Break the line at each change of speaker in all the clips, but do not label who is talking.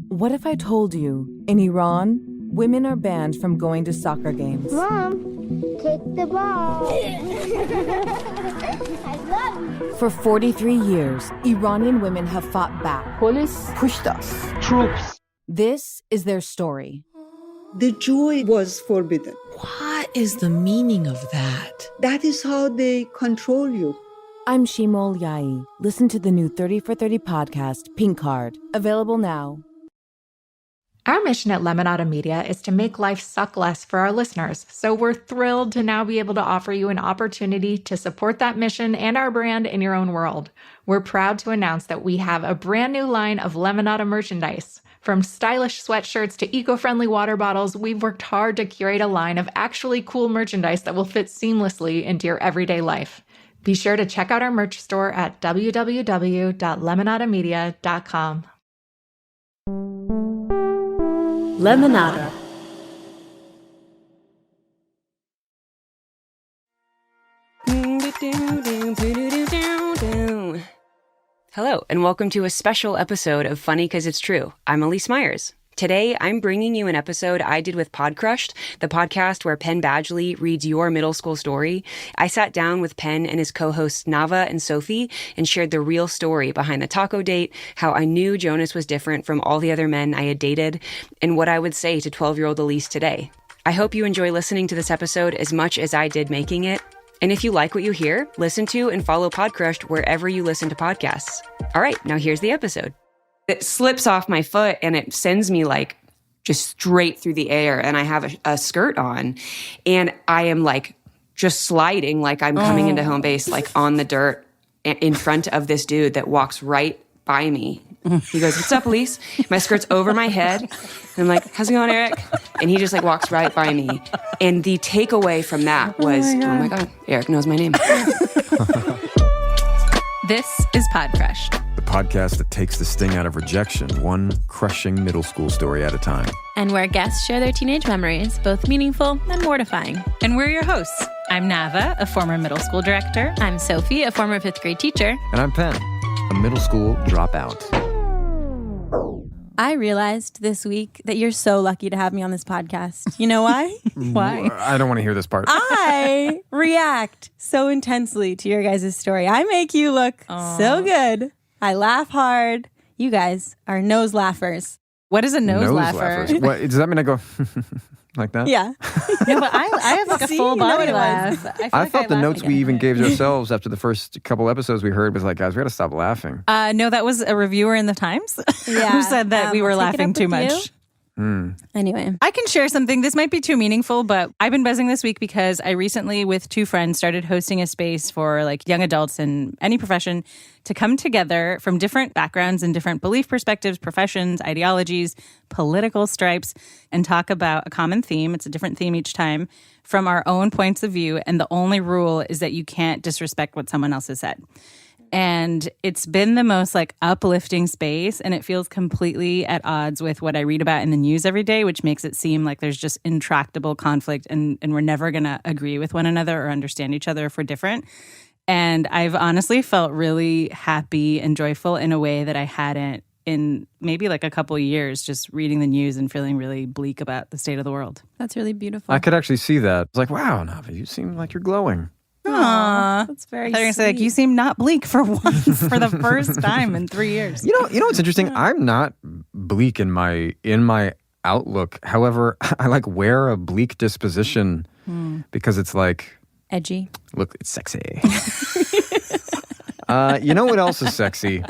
What if I told you, in Iran, women are banned from going to soccer games?
Mom, take the ball. I love you.
For 43 years, Iranian women have fought back.
Police pushed us. Troops.
This is their story.
The joy was forbidden.
What is the meaning of that?
That is how they control you.
I'm Shimol Yai. Listen to the new 30 for 30 podcast, Pink Card. Available now.
Our mission at Lemonada Media is to make life suck less for our listeners, so we're thrilled to now be able to offer you an opportunity to support that mission and our brand in your own world. We're proud to announce that we have a brand new line of Lemonada merchandise. From stylish sweatshirts to eco-friendly water bottles, we've worked hard to curate a line of actually cool merchandise that will fit seamlessly into your everyday life. Be sure to check out our merch store at www.lemonadamedia.com.
Lemonada.
Hello, and welcome to a special episode of Funny 'Cause It's True. I'm Elyse Myers. Today, I'm bringing you an episode I did with Podcrushed, the podcast where Penn Badgley reads your middle school story. I sat down with Penn and his co-hosts Nava and Sophie and shared the real story behind the taco date, how I knew Jonas was different from all the other men I had dated, and what I would say to 12-year-old Elyse today. I hope you enjoy listening to this episode as much as I did making it. And if you like what you hear, listen to and follow Podcrushed wherever you listen to podcasts. All right, now here's the episode. It slips off my foot and it sends me like just straight through the air, and I have a skirt on, and I am like just sliding like I'm coming into home base, like on the dirt in front of this dude that walks right by me. He goes, "What's up, Elyse?" My skirt's over my head. And I'm like, "How's it going, Eric?" And he just like walks right by me. And the takeaway from that was, oh my God, Eric knows my name.
This is Podcrushed,
the podcast that takes the sting out of rejection, one crushing middle school story at a time.
And where guests share their teenage memories, both meaningful and mortifying.
And we're your hosts. I'm Nava, a former middle school director.
I'm Sophie, a former fifth grade teacher.
And I'm Penn, a middle school dropout.
I realized this week that you're so lucky to have me on this podcast. You know why?
Why? I don't want to hear this part.
I react so intensely to your guys' story. I make you look so good. I laugh hard. You guys are nose laughers.
What is a nose laugher?
What, does that mean I go like that?
Yeah.
No, but I have like a full body laugh.
I thought the notes we even gave ourselves after the first couple episodes we heard was like, guys, we got to stop laughing.
No, that was a reviewer in the Times who said that we were laughing too much.
Anyway,
I can share something. This might be too meaningful, but I've been buzzing this week because I recently, with two friends, started hosting a space for like young adults in any profession to come together from different backgrounds and different belief perspectives, professions, ideologies, political stripes, and talk about a common theme. It's a different theme each time from our own points of view. And the only rule is that you can't disrespect what someone else has said. And it's been the most like uplifting space, and it feels completely at odds with what I read about in the news every day, which makes it seem like there's just intractable conflict and we're never going to agree with one another or understand each other if we're different. And I've honestly felt really happy and joyful in a way that I hadn't in maybe like a couple of years, just reading the news and feeling really bleak about the state of the world.
That's really beautiful.
I could actually see that. It's like, wow, Nava, you seem like you're glowing.
Aww,
that's very
sweet. Say, like, you seem not bleak for once for the first time in 3 years.
You know what's interesting? I'm not bleak in my outlook. However, I like wear a bleak disposition because it's like
edgy.
Look, it's sexy. You know what else is sexy?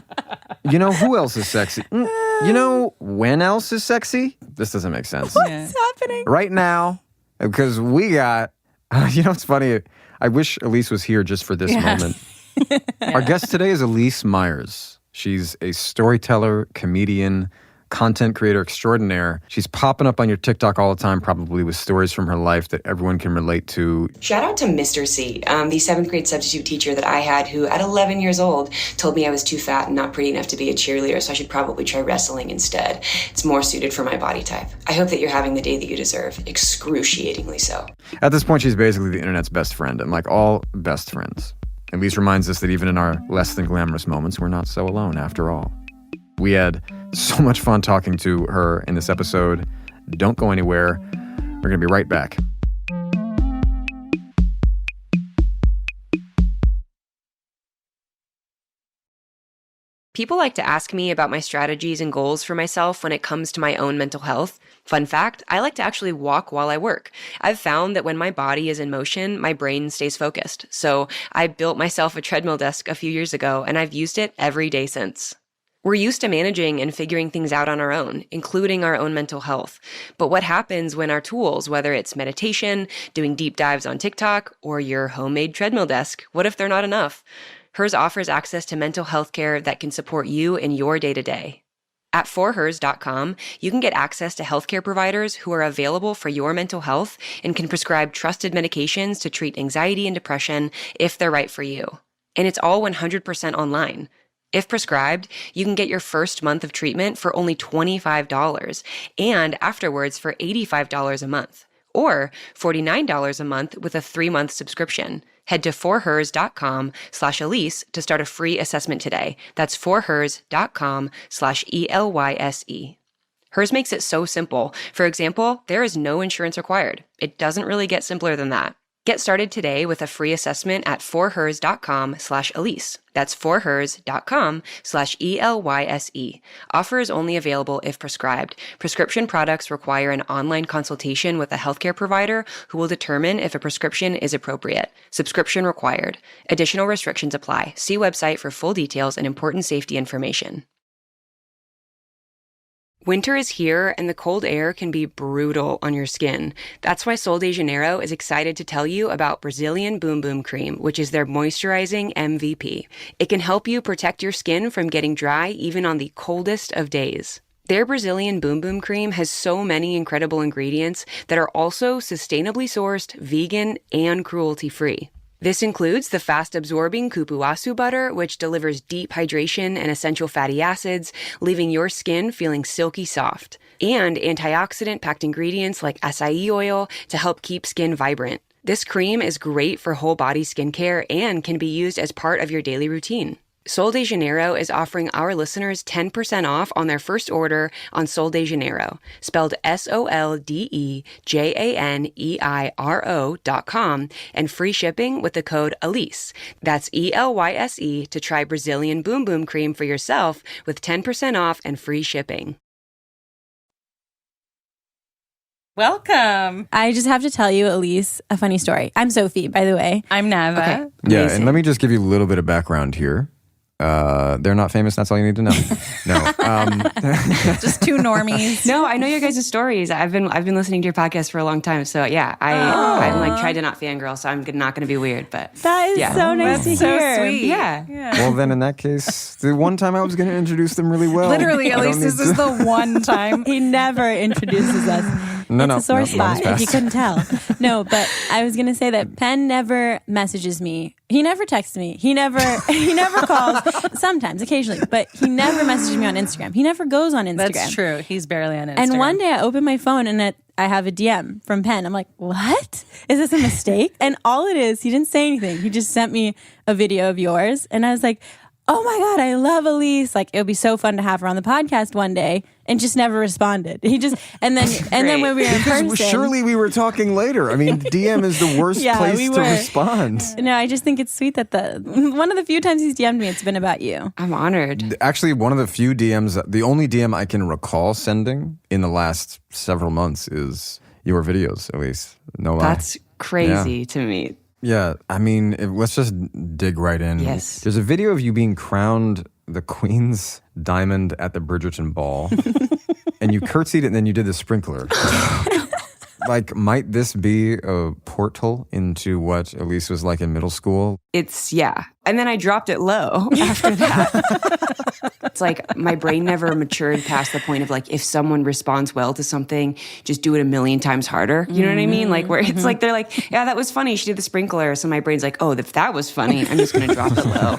You know who else is sexy? You know when else is sexy? This doesn't make sense.
What's happening
right now? Because we got. You know what's funny? I wish Elyse was here just for this moment. Our guest today is Elyse Myers. She's a storyteller, comedian, content creator extraordinaire. She's popping up on your TikTok all the time, probably with stories from her life that everyone can relate to.
Shout out to Mr. C, the 7th grade substitute teacher that I had who, at 11 years old, told me I was too fat and not pretty enough to be a cheerleader, so I should probably try wrestling instead. It's more suited for my body type. I hope that you're having the day that you deserve, excruciatingly so.
At this point, she's basically the internet's best friend, and like all best friends. Elyse reminds us that even in our less than glamorous moments, we're not so alone after all. We had so much fun talking to her in this episode. Don't go anywhere. We're going to be right back.
People like to ask me about my strategies and goals for myself when it comes to my own mental health. Fun fact, I like to actually walk while I work. I've found that when my body is in motion, my brain stays focused. So I built myself a treadmill desk a few years ago, and I've used it every day since. We're used to managing and figuring things out on our own, including our own mental health. But what happens when our tools, whether it's meditation, doing deep dives on TikTok, or your homemade treadmill desk, what if they're not enough? Hers offers access to mental health care that can support you in your day-to-day. At forhers.com, you can get access to healthcare providers who are available for your mental health and can prescribe trusted medications to treat anxiety and depression if they're right for you. And it's all 100% online. If prescribed, you can get your first month of treatment for only $25 and afterwards for $85 a month, or $49 a month with a 3-month subscription. Head to forhers.com/Elyse to start a free assessment today. That's forhers.com/ELYSE. Hers makes it so simple. For example, there is no insurance required. It doesn't really get simpler than that. Get started today with a free assessment at forhers.com/Elyse. That's forhers.com/ELYSE. Offer is only available if prescribed. Prescription products require an online consultation with a healthcare provider who will determine if a prescription is appropriate. Subscription required. Additional restrictions apply. See website for full details and important safety information. Winter is here, and the cold air can be brutal on your skin. That's why Sol de Janeiro is excited to tell you about Brazilian Boom Boom Cream, which is their moisturizing MVP. It can help you protect your skin from getting dry even on the coldest of days. Their Brazilian Boom Boom Cream has so many incredible ingredients that are also sustainably sourced, vegan, and cruelty-free. This includes the fast-absorbing cupuaçu butter, which delivers deep hydration and essential fatty acids, leaving your skin feeling silky soft, and antioxidant-packed ingredients like acai oil to help keep skin vibrant. This cream is great for whole-body skincare and can be used as part of your daily routine. Sol de Janeiro is offering our listeners 10% off on their first order on Sol de Janeiro, spelled SOLDEJANEIRO.com, and free shipping with the code Elyse. That's ELYSE to try Brazilian Boom Boom Cream for yourself with 10% off and free shipping.
Welcome.
I just have to tell you, Elyse, a funny story. I'm Sophie, by the way.
I'm Nava.
Okay.
Yeah, and let me just give you a little bit of background here. They're not famous. That's all you need to know. No,
just two normies.
No, I know your guys' stories. I've been listening to your podcast for a long time. So yeah, I'm like tried to not fangirl. So I'm not going to be weird. But
that is so nice to
so
hear.
Sweet.
Yeah.
Well, then in that case, the one time I was going to introduce them really well.
Literally, at least this is the one time.
He never introduces us. It's a sore spot, if you couldn't tell. No, but I was going to say that Penn never messages me. He never texts me. He never calls. Sometimes, occasionally, but he never messages me on Instagram. He never goes on Instagram.
That's true. He's barely on Instagram.
And one day I open my phone and I have a DM from Penn. I'm like, what? Is this a mistake? And all it is, he didn't say anything. He just sent me a video of yours. And I was like, oh my God, I love Elyse. Like, it would be so fun to have her on the podcast one day. And just never responded. He just, and then when we were in person.
Surely we were talking later. I mean, DM is the worst place to respond.
No, I just think it's sweet that one of the few times he's DM'd me, it's been about you.
I'm honored.
Actually, one of the few DMs, the only DM I can recall sending in the last several months is your videos, Elyse. No lie.
That's crazy to me.
Yeah, I mean, let's just dig right in.
Yes.
There's a video of you being crowned the Queen's Diamond at the Bridgerton Ball. And you curtsied and then you did the sprinkler. Like, might this be a portal into what Elyse was like in middle school?
Yeah. And then I dropped it low after that. It's like my brain never matured past the point of like, if someone responds well to something, just do it a million times harder. You know what I mean? Like where it's like, they're like, yeah, that was funny. She did the sprinkler. So my brain's like, oh, if that was funny, I'm just going to drop it low.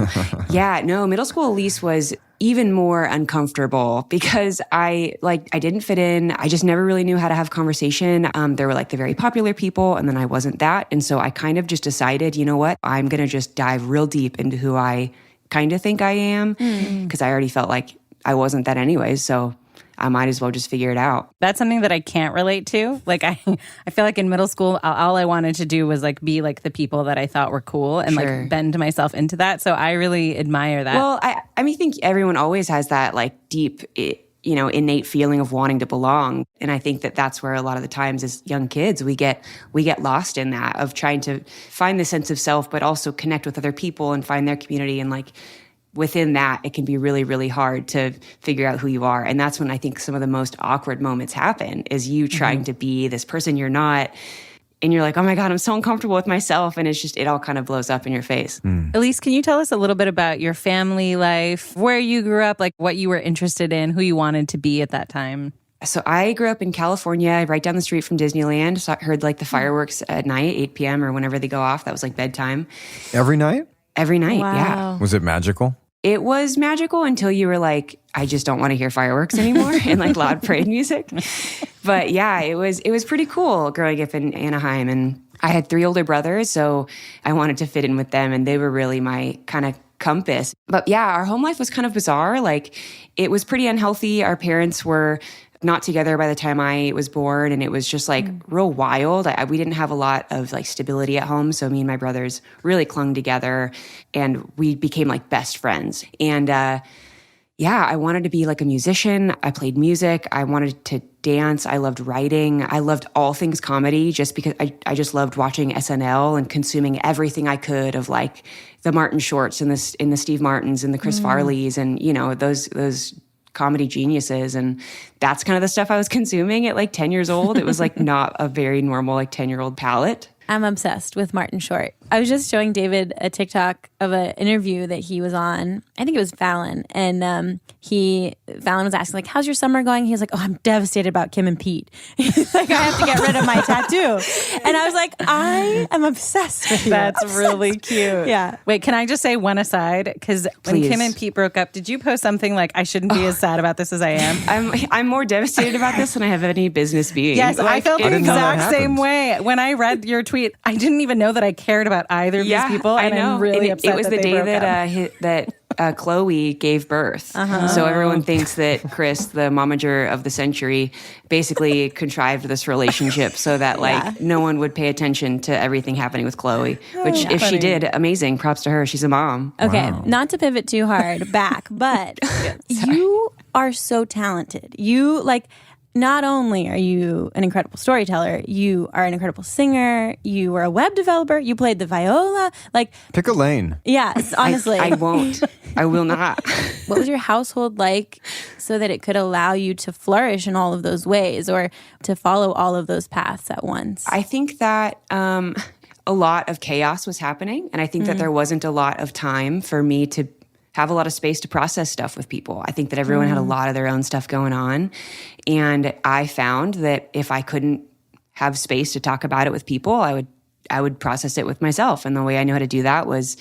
Yeah, no, middle school Elyse was even more uncomfortable because I didn't fit in. I just never really knew how to have conversation. There were like the very popular people and then I wasn't that. And so I kind of just decided, you know what? I'm going to just dive real deep into who I kind of think I am because I already felt like I wasn't that anyways, so I might as well just figure it out.
That's something that I can't relate to. Like I feel like in middle school, all I wanted to do was like be like the people that I thought were cool and like bend myself into that. So I really admire that.
Well, I mean, I think everyone always has that like deep, innate feeling of wanting to belong. And I think that that's where a lot of the times as young kids, we get lost in that of trying to find the sense of self, but also connect with other people and find their community. And like, within that, it can be really, really hard to figure out who you are. And that's when I think some of the most awkward moments happen, is you trying to be this person you're not. And you're like, oh my God, I'm so uncomfortable with myself. And it's just, it all kind of blows up in your face.
Elyse, can you tell us a little bit about your family life, where you grew up, like what you were interested in, who you wanted to be at that time?
So I grew up in California, right down the street from Disneyland. So I heard like the fireworks at night, 8 p.m. or whenever they go off. That was like bedtime.
Every night?
Every night,
Wow.
yeah.
Was it magical?
It was magical until you were like, I just don't want to hear fireworks anymore and like loud parade music. But yeah, it was pretty cool growing up in Anaheim. And I had 3 older brothers, so I wanted to fit in with them, and they were really my kind of compass. But yeah, our home life was kind of bizarre. Like, it was pretty unhealthy. Our parents were not together by the time I was born, and it was just like real wild. We didn't have a lot of like stability at home, so me and my brothers really clung together, and we became like best friends. And yeah, I wanted to be like a musician. I played music. I wanted to dance. I loved writing. I loved all things comedy, just because I just loved watching SNL and consuming everything I could of like the Martin Shorts and the Steve Martins and the Chris Farleys and those comedy geniuses. And that's kind of the stuff I was consuming at like 10 years old. It was like not a very normal like 10-year-old palate.
I'm obsessed with Martin Short. I was just showing David a TikTok of an interview that he was on. I think it was Fallon. And Fallon was asking, like, how's your summer going? He was like, oh, I'm devastated about Kim and Pete. He's like, I have to get rid of my tattoo. And I was like, I am obsessed with you.
That's really cute.
Yeah.
Wait, can I just say one aside? Because when Kim and Pete broke up, did you post something like, I shouldn't be as sad about this as I am?
I'm more devastated about this than I have any business being.
Yes,
like,
I felt the exact same way. When I read your tweet, I didn't even know that I cared about either of these people. And I'm really upset.
It was the day that Chloe gave birth. So everyone thinks that Chris, the momager of the century, basically contrived this relationship so that like no one would pay attention to everything happening with Chloe, which if she did, amazing. Props to her. She's a mom.
Okay, not to pivot too hard back, but you are so talented. You like, not only are you an incredible storyteller, you are an incredible singer, you were a web developer, you played the viola. Like,
pick a lane.
Yeah, honestly.
I won't. I will not.
What was your household like so that it could allow you to flourish in all of those ways or to follow all of those paths at once?
I think that a lot of chaos was happening, and I think that there wasn't a lot of time for me to have a lot of space to process stuff with people. I think that everyone had a lot of their own stuff going on. And I found that if I couldn't have space to talk about it with people, I would process it with myself. And the way I knew how to do that was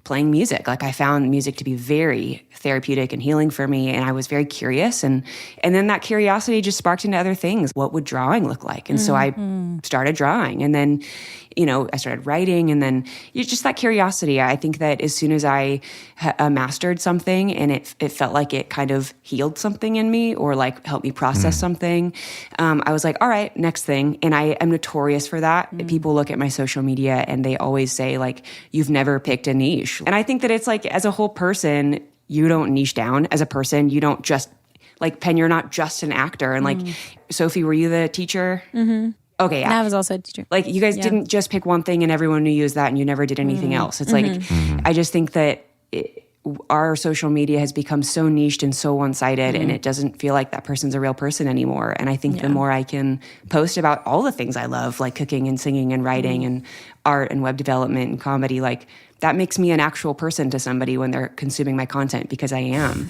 playing music. Like, I found music to be very therapeutic and healing for me. And I was very curious. And then that curiosity just sparked into other things. What would drawing look like? And so I started drawing. And then, I started writing, and then just that curiosity. I think that as soon as I mastered something and it felt like it kind of healed something in me or like helped me process something, I was like, all right, next thing. And I am notorious for that. People look at my social media and they always say like, you've never picked a niche. And I think that it's like, as a whole person, you don't niche down as a person. You don't just, like, Penn, you're not just an actor. And like, Sophie, were you the teacher? Okay, yeah.
I was also a teacher.
Like, you guys didn't just pick one thing and everyone knew you as that and you never did anything else. It's like, I just think that our social media has become so niched and so one-sided, and it doesn't feel like that person's a real person anymore. And I think the more I can post about all the things I love, like cooking and singing and writing and art and web development and comedy, like, that makes me an actual person to somebody when they're consuming my content, because I am.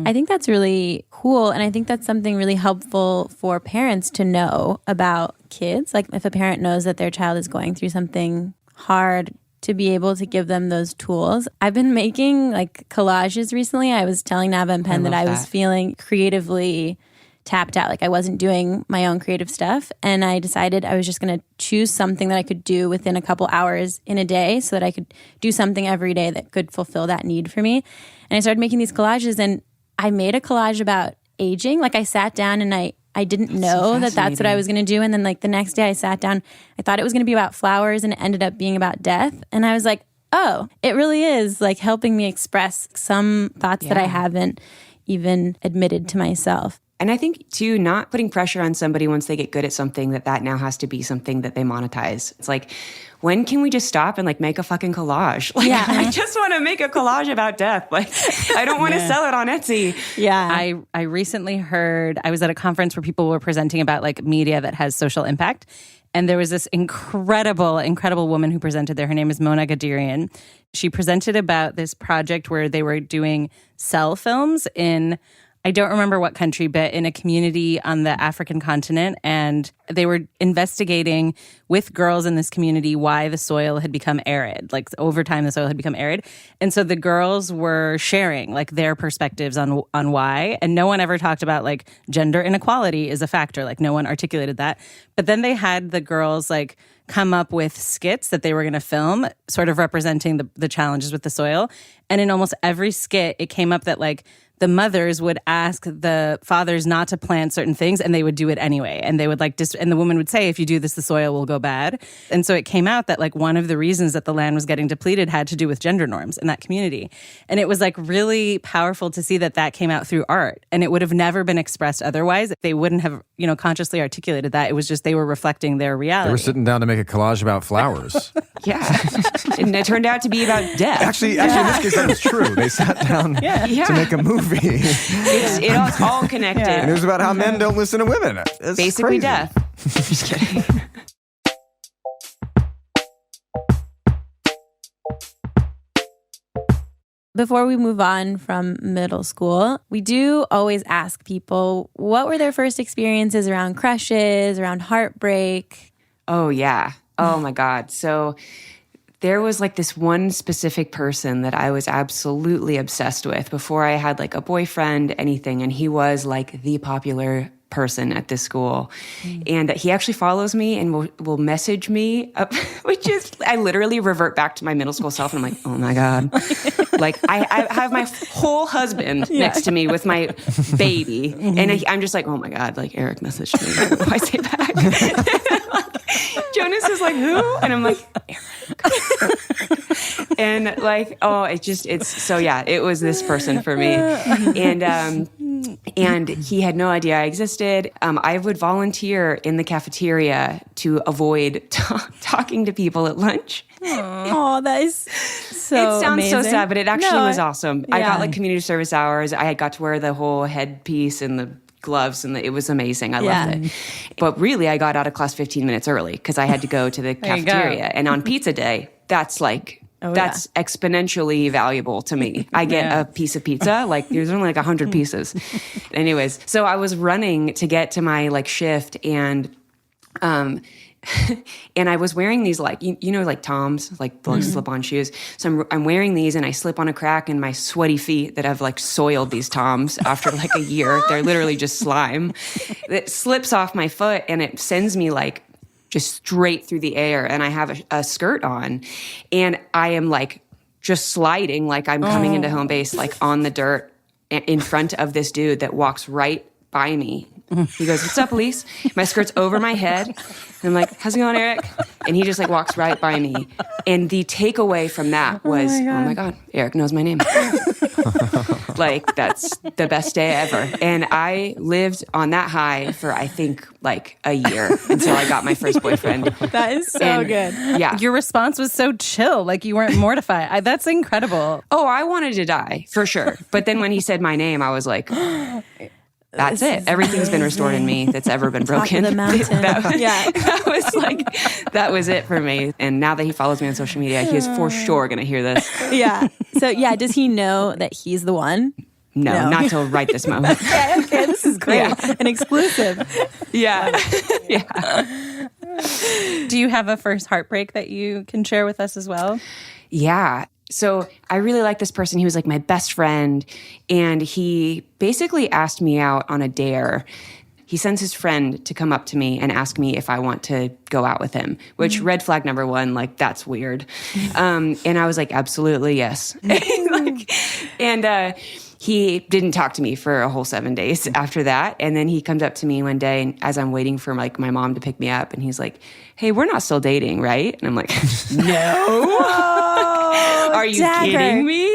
I think that's really cool. And I think that's something really helpful for parents to know about kids. Like, if a parent knows that their child is going through something hard, to be able to give them those tools. I've been making like collages recently. I was telling Nava and Penn that I was feeling creatively tapped out. Like, I wasn't doing my own creative stuff. And I decided I was just going to choose something that I could do within a couple hours in a day so that I could do something every day that could fulfill that need for me. And I started making these collages, and I made a collage about aging. Like I sat down and I didn't know that that's what I was going to do. And then like the next day I sat down, I thought it was going to be about flowers and it ended up being about death. And I was like, oh, it really is like helping me express some thoughts that I haven't even admitted to myself.
And I think, too, not putting pressure on somebody once they get good at something that now has to be something that they monetize. It's like, when can we just stop and like make a fucking collage? Like, I just want to make a collage about death. Like, I don't want to sell it on Etsy.
Yeah. I recently heard, I was at a conference where people were presenting about like media that has social impact. And there was this incredible woman who presented there. Her name is Mona Gadirian. She presented about this project where they were doing cell films in, I don't remember what country, but in a community on the African continent. And they were investigating with girls in this community why the soil had become arid. Like over time, the soil had become arid. And so the girls were sharing like their perspectives on why. And no one ever talked about like gender inequality is a factor. Like no one articulated that. But then they had the girls like come up with skits that they were going to film, sort of representing the challenges with the soil. And in almost every skit, it came up that like the mothers would ask the fathers not to plant certain things and they would do it anyway. And they would like, and the woman would say, if you do this, the soil will go bad. And so it came out that like one of the reasons that the land was getting depleted had to do with gender norms in that community. And it was like really powerful to see that came out through art. And it would have never been expressed otherwise. They wouldn't have, consciously articulated that. It was just they were reflecting their reality.
They were sitting down to make a collage about flowers.
And it turned out to be about death.
Actually, in this case, that was true. They sat down to make a movie.
It's all connected.
And it was about how men don't listen to women. It's
basically
crazy.
Death. Just kidding.
Before we move on from middle school, we do always ask people what were their first experiences around crushes, around heartbreak?
Oh, yeah. Oh, my God. So there was like this one specific person that I was absolutely obsessed with before I had like a boyfriend, anything. And he was like the popular person at this school. And he actually follows me and will message me, which is, I literally revert back to my middle school self. And I'm like, oh my God. Like I have my whole husband next to me with my baby. And I'm just like, oh my God, like Eric messaged me. What do I say back? Jonas is like, who? And I'm like, Eric. And like, it was this person for me. And he had no idea I existed. I would volunteer in the cafeteria to avoid talking to people at lunch.
Oh, that is so
It sounds
amazing.
so sad, but it actually was awesome. I got like community service hours. I got to wear the whole headpiece and the gloves, and it was amazing. I loved it. But really, I got out of class 15 minutes early because I had to go to the cafeteria. And on pizza day, that's like... that's exponentially valuable to me. I get a piece of pizza, like there's only like 100 pieces. Anyways, so I was running to get to my like shift and and I was wearing these like, like Toms, like slip-on shoes. So I'm wearing these and I slip on a crack in my sweaty feet that have like soiled these Toms after like a year. They're literally just slime. It slips off my foot and it sends me like just straight through the air, and I have a skirt on, and I am like just sliding like I'm coming into home base, like on the dirt in front of this dude that walks right by me. He goes, "What's up, Elyse?" My skirt's over my head. And I'm like, "How's it going, Eric?" And he just like walks right by me. And the takeaway from that was, oh my God, Eric knows my name. Like, that's the best day ever. And I lived on that high for, I think, like a year until I got my first boyfriend.
That is so good.
Yeah.
Your response was so chill. Like you weren't mortified. That's incredible.
Oh, I wanted to die for sure. But then when he said my name, I was like... That's it. Everything's been restored in me that's ever been broken.
Top of the mountain.
that was it for me. And now that he follows me on social media, he is for sure going to hear this.
Yeah. So does he know that he's the one?
No, not till right this moment.
Okay, this is great. Yeah. An exclusive.
Yeah.
Do you have a first heartbreak that you can share with us as well?
Yeah. So I really like this person. He was like my best friend, and he basically asked me out on a dare. He sends his friend to come up to me and ask me if I want to go out with him, which red flag number one, like that's weird. And I was like, absolutely, yes. he didn't talk to me for a whole 7 days after that. And then he comes up to me one day, and as I'm waiting for like my mom to pick me up, and he's like, "Hey, we're not still dating, right?" And I'm like, "No." Are you kidding me?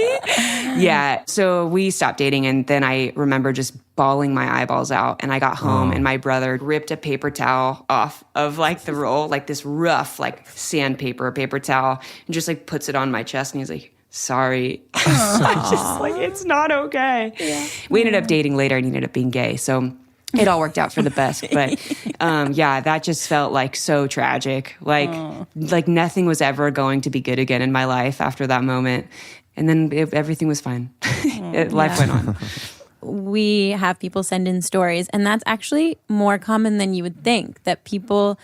Yeah. So we stopped dating, and then I remember just bawling my eyeballs out. And I got home, and my brother ripped a paper towel off of like the roll, like this rough, like sandpaper paper towel, and just like puts it on my chest. And he's like, "Sorry." I'm just like, it's not okay. Yeah. We ended up dating later, and he ended up being gay. So it all worked out for the best. But yeah, that just felt like so tragic. Like nothing was ever going to be good again in my life after that moment. And then everything was fine. Life went on.
We have people send in stories, and that's actually more common than you would think, that people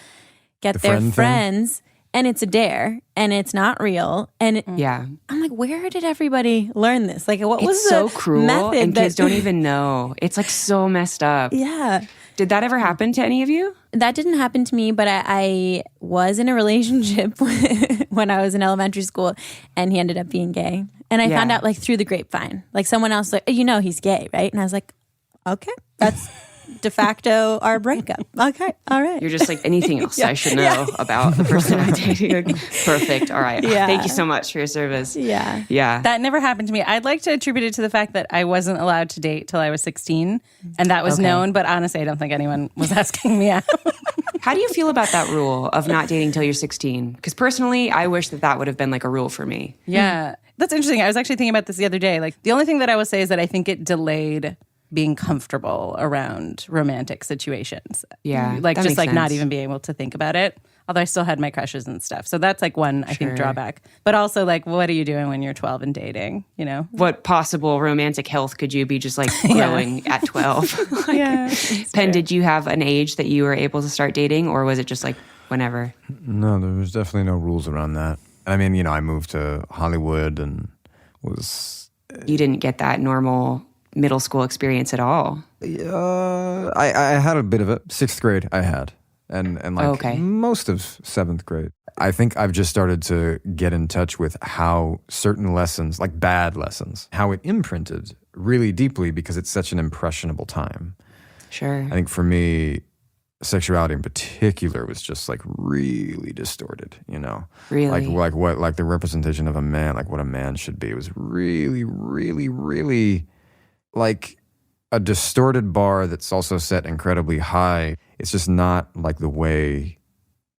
get their friends and it's a dare and it's not real. And I'm like, where did everybody learn this? Like, what was
so
the
cruel,
method
and kids don't even know. It's like so messed up.
Yeah.
Did that ever happen to any of you?
That didn't happen to me, but I was in a relationship when I was in elementary school, and he ended up being gay. And I found out like through the grapevine. Like someone else like, "You know he's gay, right?" And I was like, "Okay, that's de facto our breakup. Okay, all right."
You're just like, anything else I should know about the person I'm dating? Perfect. All right.
Yeah.
Thank you so much for your service.
Yeah.
Yeah.
That never happened to me. I'd like to attribute it to the fact that I wasn't allowed to date till I was 16, and that was known. But honestly, I don't think anyone was asking me out.
How do you feel about that rule of not dating till you're 16? Because personally, I wish that would have been like a rule for me.
Yeah. That's interesting. I was actually thinking about this the other day. Like, the only thing that I will say is that I think it delayed being comfortable around romantic situations.
Yeah.
Like, just like
sense.
not even being able to think about it. Although I still had my crushes and stuff. So that's like one, I think, drawback. But also, like, what are you doing when you're 12 and dating, you know?
What possible romantic health could you be just like growing at 12? Penn, did you have an age that you were able to start dating, or was it just like whenever?
No, there was definitely no rules around that. I mean, you know, I moved to Hollywood and was...
You didn't get that normal middle school experience at all?
I had a bit of it. 6th grade I had. And like most of 7th grade. I think I've just started to get in touch with how certain lessons, like bad lessons, how it imprinted really deeply because it's such an impressionable time.
Sure.
I think for me, sexuality in particular was just like really distorted, you know?
Really?
Like the representation of a man, like what a man should be. It was really, really, really like a distorted bar that's also set incredibly high. It's just not like the way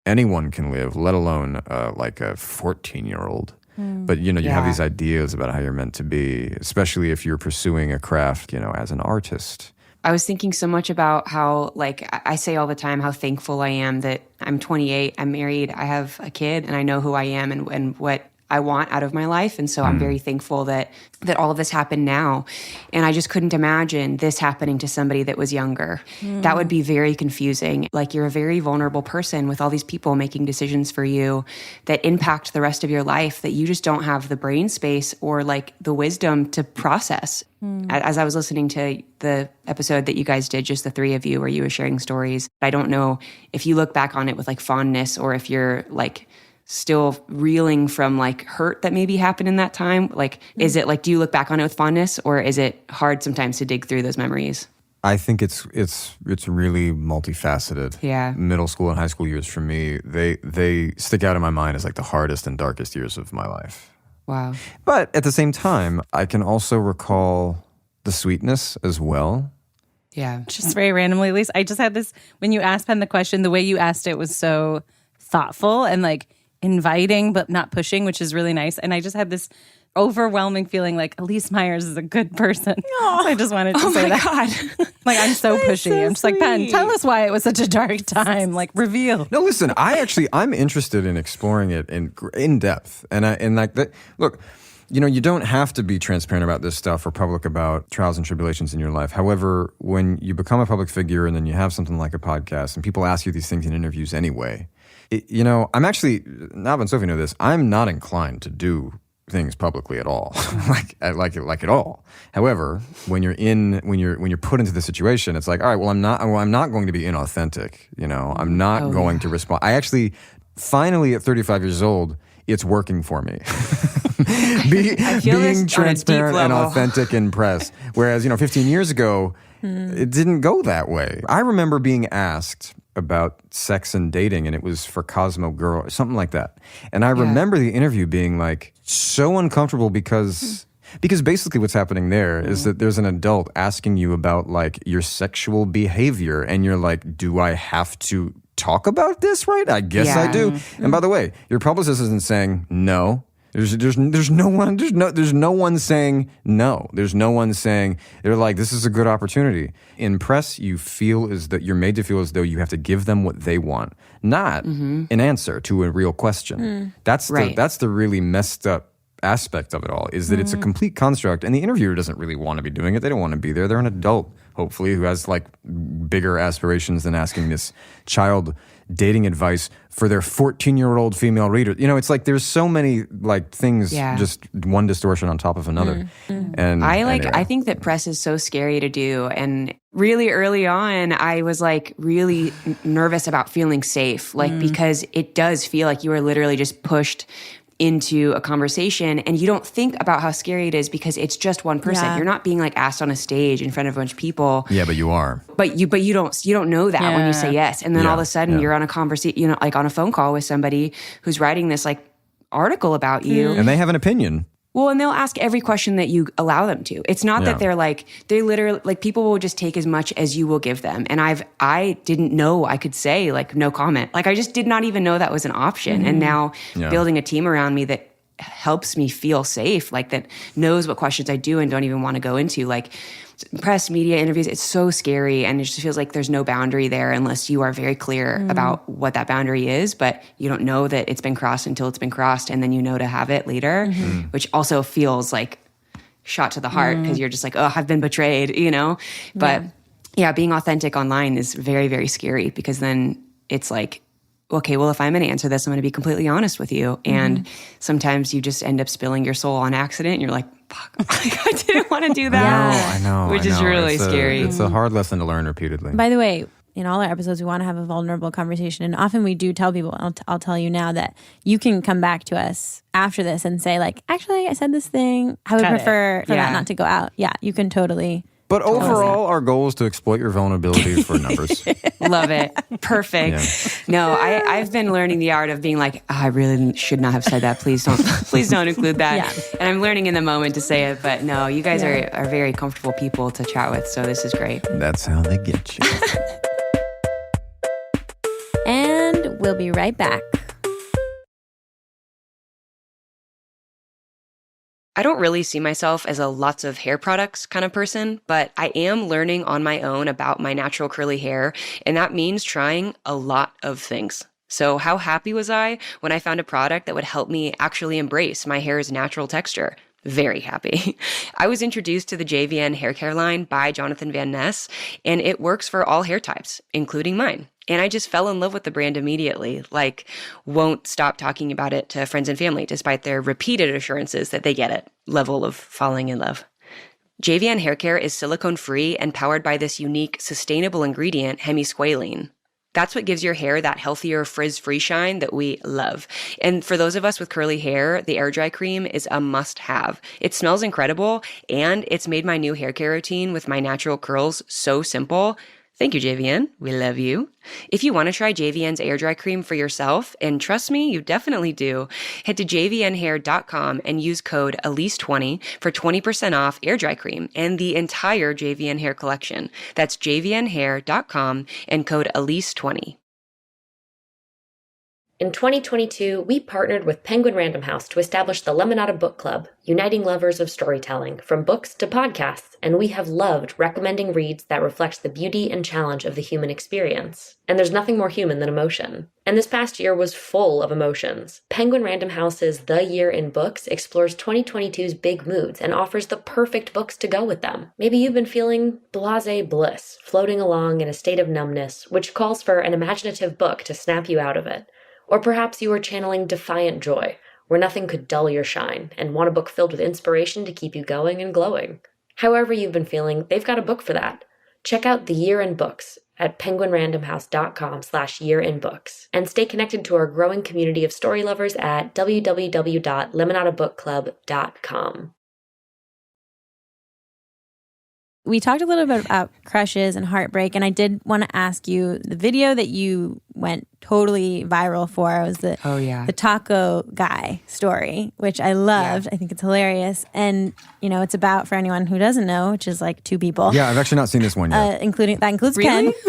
anyone can live, let alone like a 14-year-old. But, you know, you have these ideas about how you're meant to be, especially if you're pursuing a craft, you know, as an artist.
I was thinking so much about how, like, I say all the time how thankful I am that I'm 28, I'm married, I have a kid, and I know who I am and what I want out of my life. And so I'm very thankful that all of this happened now. And I just couldn't imagine this happening to somebody that was younger. That would be very confusing. Like, you're a very vulnerable person with all these people making decisions for you that impact the rest of your life that you just don't have the brain space or like the wisdom to process. As I was listening to the episode that you guys did, just the three of you, where you were sharing stories, I don't know if you look back on it with like fondness or if you're like still reeling from like hurt that maybe happened in that time. Like, is it like, do you look back on it with fondness, or is it hard sometimes to dig through those memories?
I think it's really multifaceted.
Yeah.
Middle school and high school years for me, they stick out in my mind as like the hardest and darkest years of my life.
Wow.
But at the same time, I can also recall the sweetness as well.
Yeah.
Just very randomly, Elyse, I just had this, when you asked Penn the question, the way you asked it was so thoughtful and like inviting but not pushing, which is really nice. And I just had this overwhelming feeling like Elyse Myers is a good person. I just wanted to say that. God. Like, I'm so pushy. So I'm just like, Penn, tell us why it was such a dark time. Like, reveal.
No, listen, I'm interested in exploring it in depth. And like that, look, you know, you don't have to be transparent about this stuff or public about trials and tribulations in your life. However, when you become a public figure and then you have something like a podcast and people ask you these things in interviews anyway, you know, I'm actually, Nava and Sophie know this, I'm not inclined to do things publicly at all, like at all. However, when you're put into the situation, it's like, all right, well, I'm not going to be inauthentic. You know, I'm not going to respond. I actually, finally at 35 years old, it's working for me. being transparent and authentic in press. Whereas, 15 years ago, it didn't go that way. I remember being asked about sex and dating, and it was for Cosmo Girl or something like that. And I remember the interview being like so uncomfortable because basically what's happening there is that there's an adult asking you about like your sexual behavior, and you're like, do I have to talk about this, right? I guess I do. And by the way, your publicist isn't saying no. There's no one saying no. There's no one saying, they're like, this is a good opportunity. In press, you're made to feel as though you have to give them what they want, not an answer to a real question. That's the really messed up aspect of it all, is that it's a complete construct, and the interviewer doesn't really want to be doing it. They don't want to be there. They're an adult, hopefully, who has like bigger aspirations than asking this child dating advice for their 14-year-old female reader. It's like there's so many like things, just one distortion on top of another. And
I think that press is so scary to do. And really early on, I was like really nervous about feeling safe, like because it does feel like you are literally just pushed into a conversation, and you don't think about how scary it is because it's just one person. You're not being like asked on a stage in front of a bunch of people.
Yeah, but you are.
But you don't know that when you say yes, and then all of a sudden you're on a conversation, like on a phone call with somebody who's writing this like article about you,
and they have an opinion.
Well, and they'll ask every question that you allow them to. It's not that they literally, like, people will just take as much as you will give them. And I didn't know I could say, like, no comment. Like, I just did not even know that was an option. And now building a team around me that helps me feel safe, like, that knows what questions I do and don't even want to go into, like, press, media, interviews, it's so scary, and it just feels like there's no boundary there unless you are very clear about what that boundary is, but you don't know that it's been crossed until it's been crossed, and then you know to have it later, which also feels like shot to the heart because you're just like, oh, I've been betrayed, But being authentic online is very, very scary, because then it's like, okay, well, if I'm going to answer this, I'm going to be completely honest with you. And sometimes you just end up spilling your soul on accident. And you're like, fuck, I didn't want to do that.
I know.
Which is really scary.
It's a hard lesson to learn repeatedly.
By the way, in all our episodes, we want to have a vulnerable conversation. And often we do tell people, I'll tell you now, that you can come back to us after this and say, like, actually, I said this thing. I would prefer for that not to go out. Yeah, you can totally.
But overall, our goal is to exploit your vulnerability for numbers.
Love it. Perfect. No, I've been learning the art of being like, I really should not have said that. Please don't include that. And I'm learning in the moment to say it. But no, you guys are very comfortable people to chat with. So this is great.
That's how they get you.
And we'll be right back.
I don't really see myself as a lots of hair products kind of person, but I am learning on my own about my natural curly hair, and that means trying a lot of things. So how happy was I when I found a product that would help me actually embrace my hair's natural texture? Very happy. I was introduced to the JVN hair care line by Jonathan Van Ness, and it works for all hair types, including mine. And I just fell in love with the brand immediately, like won't stop talking about it to friends and family, despite their repeated assurances that they get it. Level of falling in love. JVN hair care is silicone-free and powered by this unique, sustainable ingredient, hemisqualane. That's what gives your hair that healthier, frizz-free shine that we love. And for those of us with curly hair, the air dry cream is a must-have. It smells incredible, and it's made my new hair care routine with my natural curls so simple. Thank you, JVN. We love you. If you want to try JVN's air dry cream for yourself, and trust me, you definitely do, head to jvnhair.com and use code Elyse20 for 20% off air dry cream and the entire JVN hair collection. That's jvnhair.com and code Elyse20.
In 2022, we partnered with Penguin Random House to establish the Lemonada Book Club, uniting lovers of storytelling, from books to podcasts, and we have loved recommending reads that reflect the beauty and challenge of the human experience. And there's nothing more human than emotion. And this past year was full of emotions. Penguin Random House's The Year in Books explores 2022's big moods and offers the perfect books to go with them. Maybe you've been feeling blasé bliss, floating along in a state of numbness, which calls for an imaginative book to snap you out of it. Or perhaps you are channeling defiant joy, where nothing could dull your shine, and want a book filled with inspiration to keep you going and glowing. However you've been feeling, they've got a book for that. Check out The Year in Books, at penguinrandomhouse.com/yearinbooks. And stay connected to our growing community of story lovers at www.lemonadabookclub.com.
We talked a little bit about crushes and heartbreak, and I did want to ask you, the video that you went totally viral for was the taco guy story, which I loved. I think it's hilarious. And, you know, it's about, for anyone who doesn't know, which is like two people.
Yeah, I've actually not seen this one yet.
That includes
Really?
Ken.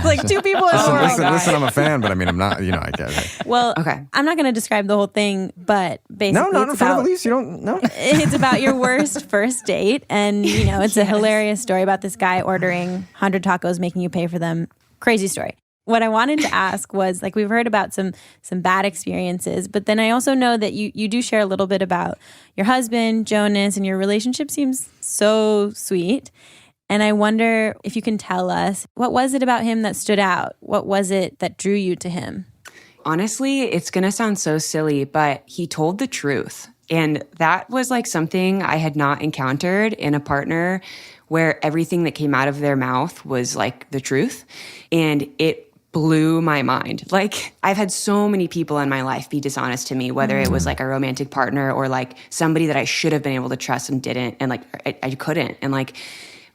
Like two people in the world.
Listen, I'm a fan, but I mean, I'm not, I get it.
Well, I'm not going to describe the whole thing, but basically
No, not in front of Elyse. You don't know.
It's about your worst first date. And, you know, it's a hilarious story about this guy ordering 100 tacos, making you pay for them. Crazy story. What I wanted to ask was, like, we've heard about some bad experiences, but then I also know that you do share a little bit about your husband, Jonas, and your relationship seems so sweet. And I wonder if you can tell us, what was it about him that stood out? What was it that drew you to him?
Honestly, it's going to sound so silly, but he told the truth. And that was like something I had not encountered in a partner where everything that came out of their mouth was like the truth. And it blew my mind. Like, I've had so many people in my life be dishonest to me, whether it was like a romantic partner or like somebody that I should have been able to trust and didn't. And like, I couldn't. And like,